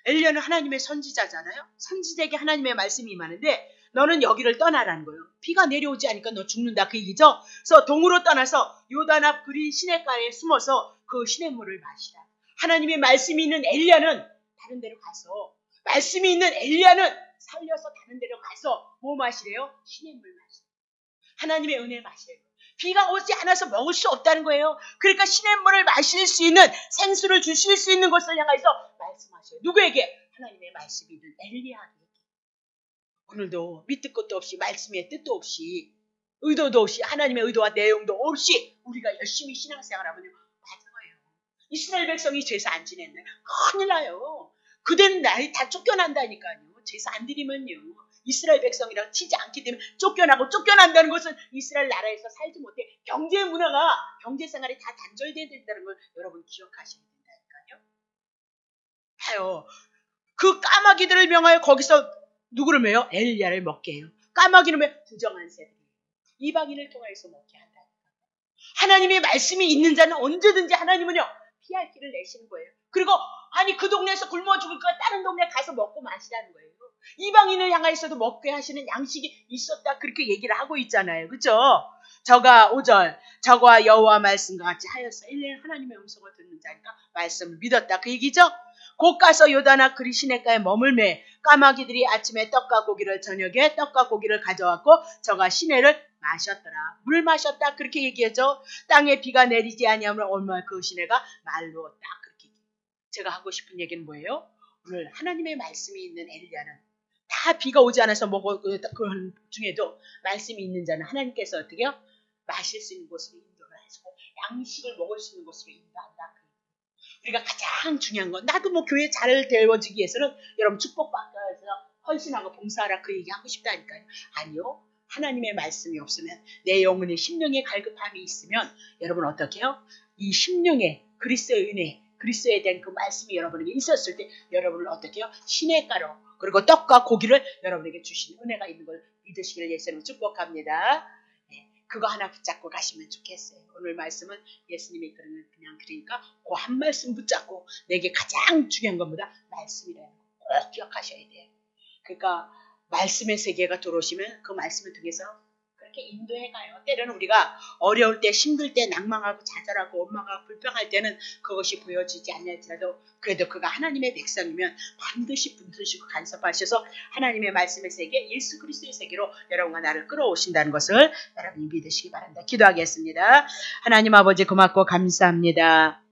[SPEAKER 1] 엘리야는 하나님의 선지자잖아요. 선지자에게 하나님의 말씀이 임하는데 너는 여기를 떠나라는 거예요. 비가 내려오지 않으니까 너 죽는다 그 얘기죠. 그래서 동으로 떠나서 요단 앞 그린 시냇가에 숨어서 그 시냇물을 마시라. 하나님의 말씀이 있는 엘리야는 다른 데로 가서 말씀이 있는 엘리야는 살려서 다른 데로 가서 뭐 마시래요? 시냇물 마시래요. 하나님의 은혜 마시래요. 비가 오지 않아서 먹을 수 없다는 거예요. 그러니까 시냇물을 마실 수 있는 생수를 주실 수 있는 곳을 향해서 말씀하셔요. 누구에게? 하나님의 말씀이 있는 엘리야에게. 오늘도 밑도 끝도 없이 말씀의 뜻도 없이 의도도 없이 하나님의 의도와 내용도 없이 우리가 열심히 신앙생활하면 맞은 거예요. 이스라엘 백성이 제사 안 지냈네. 큰일 나요. 그대는 나이 다 쫓겨난다니까요. 제사 안 드리면요. 이스라엘 백성이랑 치지 않기 때문에 쫓겨난다는 것은 이스라엘 나라에서 살지 못해. 경제 문화가 경제생활이 다 단절돼야 된다는 걸 여러분 기억하셔야 된다니까요. 봐요. 그 까마귀들을 명하여 거기서 누구를 매요? 엘리야를 먹게 해요. 까마귀는 왜? 부정한 새들이에요. 이방인을 통해서 먹게 한다니까. 하나님의 말씀이 있는 자는 언제든지 하나님은요. 피할 길을 내시는 거예요. 그리고 아니 그 동네에서 굶어 죽을 거 다른 동네 가서 먹고 마시라는 거예요. 이방인을 향해서도 먹게 하시는 양식이 있었다 그렇게 얘기를 하고 있잖아요. 그렇죠? 저가 5절 저가 여호와 말씀과 같이 하였어. 엘리야는 하나님의 음성을 듣는 자니까 말씀을 믿었다 그 얘기죠. 곧 가서 요단아 그리 시냇가에 머물매 까마귀들이 아침에 떡과 고기를 저녁에 떡과 고기를 가져왔고 저가 시내를 마셨더라. 물 마셨다 그렇게 얘기하죠. 땅에 비가 내리지 아니하면 얼마나 그 시내가 말로 딱 그렇게. 제가 하고 싶은 얘기는 뭐예요? 오늘 하나님의 말씀이 있는 엘리야는 다 비가 오지 않아서 먹어 그 중에도 말씀이 있는 자는 하나님께서 어떻게 해요? 마실 수 있는 곳으로 인도를 하시고 양식을 먹을 수 있는 곳으로 인도한다. 우리가 가장 중요한 건 나도 뭐 교회 잘 되어지기 위해서는 여러분 축복받기 위해서 헌신하고 봉사하라 그 얘기하고 싶다니까요. 아니요. 하나님의 말씀이 없으면 내 영혼의 심령의 갈급함이 있으면 여러분 어떻게 해요? 이 심령의 그리스도의 은혜 그리스도에 대한 그 말씀이 여러분에게 있었을 때 여러분을 어떻게 해요? 시냇가로 그리고 떡과 고기를 여러분에게 주신 은혜가 있는 걸 믿으시기를 예수님 축복합니다. 네, 그거 하나 붙잡고 가시면 좋겠어요. 오늘 말씀은 예수님이 그러니까 그 한 말씀 붙잡고 내게 가장 중요한 것보다 말씀이라는 거 꼭 기억하셔야 돼요. 그러니까 말씀의 세계가 들어오시면 그 말씀을 통해서 그렇게 인도해가요. 때로는 우리가 어려울 때 힘들 때 낭망하고 좌절하고 원망하고 불평할 때는 그것이 보여지지 않을지라도 그래도 그가 하나님의 백성이면 반드시 붙드시고 간섭하셔서 하나님의 말씀의 세계 예수 그리스도의 세계로 여러분과 나를 끌어오신다는 것을 여러분이 믿으시기 바랍니다. 기도하겠습니다. 하나님 아버지 고맙고 감사합니다.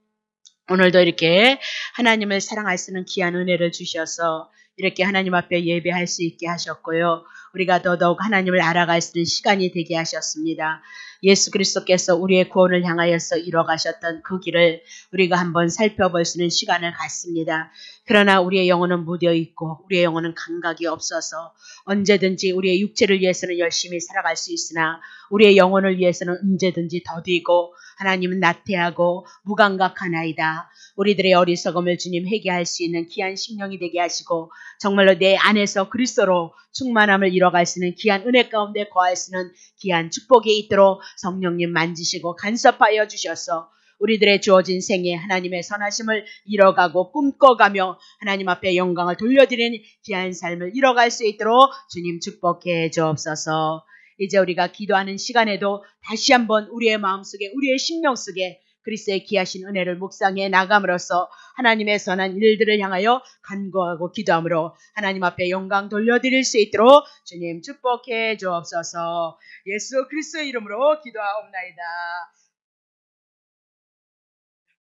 [SPEAKER 1] 오늘도 이렇게 하나님을 사랑할 수 있는 귀한 은혜를 주셔서 이렇게 하나님 앞에 예배할 수 있게 하셨고요. 우리가 더더욱 하나님을 알아갈 수 있는 시간이 되게 하셨습니다. 예수 그리스도께서 우리의 구원을 향하여서 이뤄가셨던 그 길을 우리가 한번 살펴볼 수 있는 시간을 갖습니다. 그러나 우리의 영혼은 무뎌있고 우리의 영혼은 감각이 없어서 언제든지 우리의 육체를 위해서는 열심히 살아갈 수 있으나 우리의 영혼을 위해서는 언제든지 더디고 하나님은 나태하고 무감각하나이다. 우리들의 어리석음을 주님 회개할 수 있는 귀한 심령이 되게 하시고 정말로 내 안에서 그리스도로 충만함을 이뤄갈 수 있는 귀한 은혜 가운데 거할 수 있는 귀한 축복이 있도록 성령님 만지시고 간섭하여 주셔서 우리들의 주어진 생에 하나님의 선하심을 이뤄가고 꿈꿔가며 하나님 앞에 영광을 돌려드리는 귀한 삶을 이뤄갈 수 있도록 주님 축복해 주옵소서. 이제 우리가 기도하는 시간에도 다시 한번 우리의 마음속에 우리의 심령 속에 그리스도의 귀하신 은혜를 묵상해 나감으로써 하나님의 선한 일들을 향하여 간구하고 기도함으로 하나님 앞에 영광 돌려드릴 수 있도록 주님 축복해 주옵소서. 예수 그리스도의 이름으로 기도하옵나이다.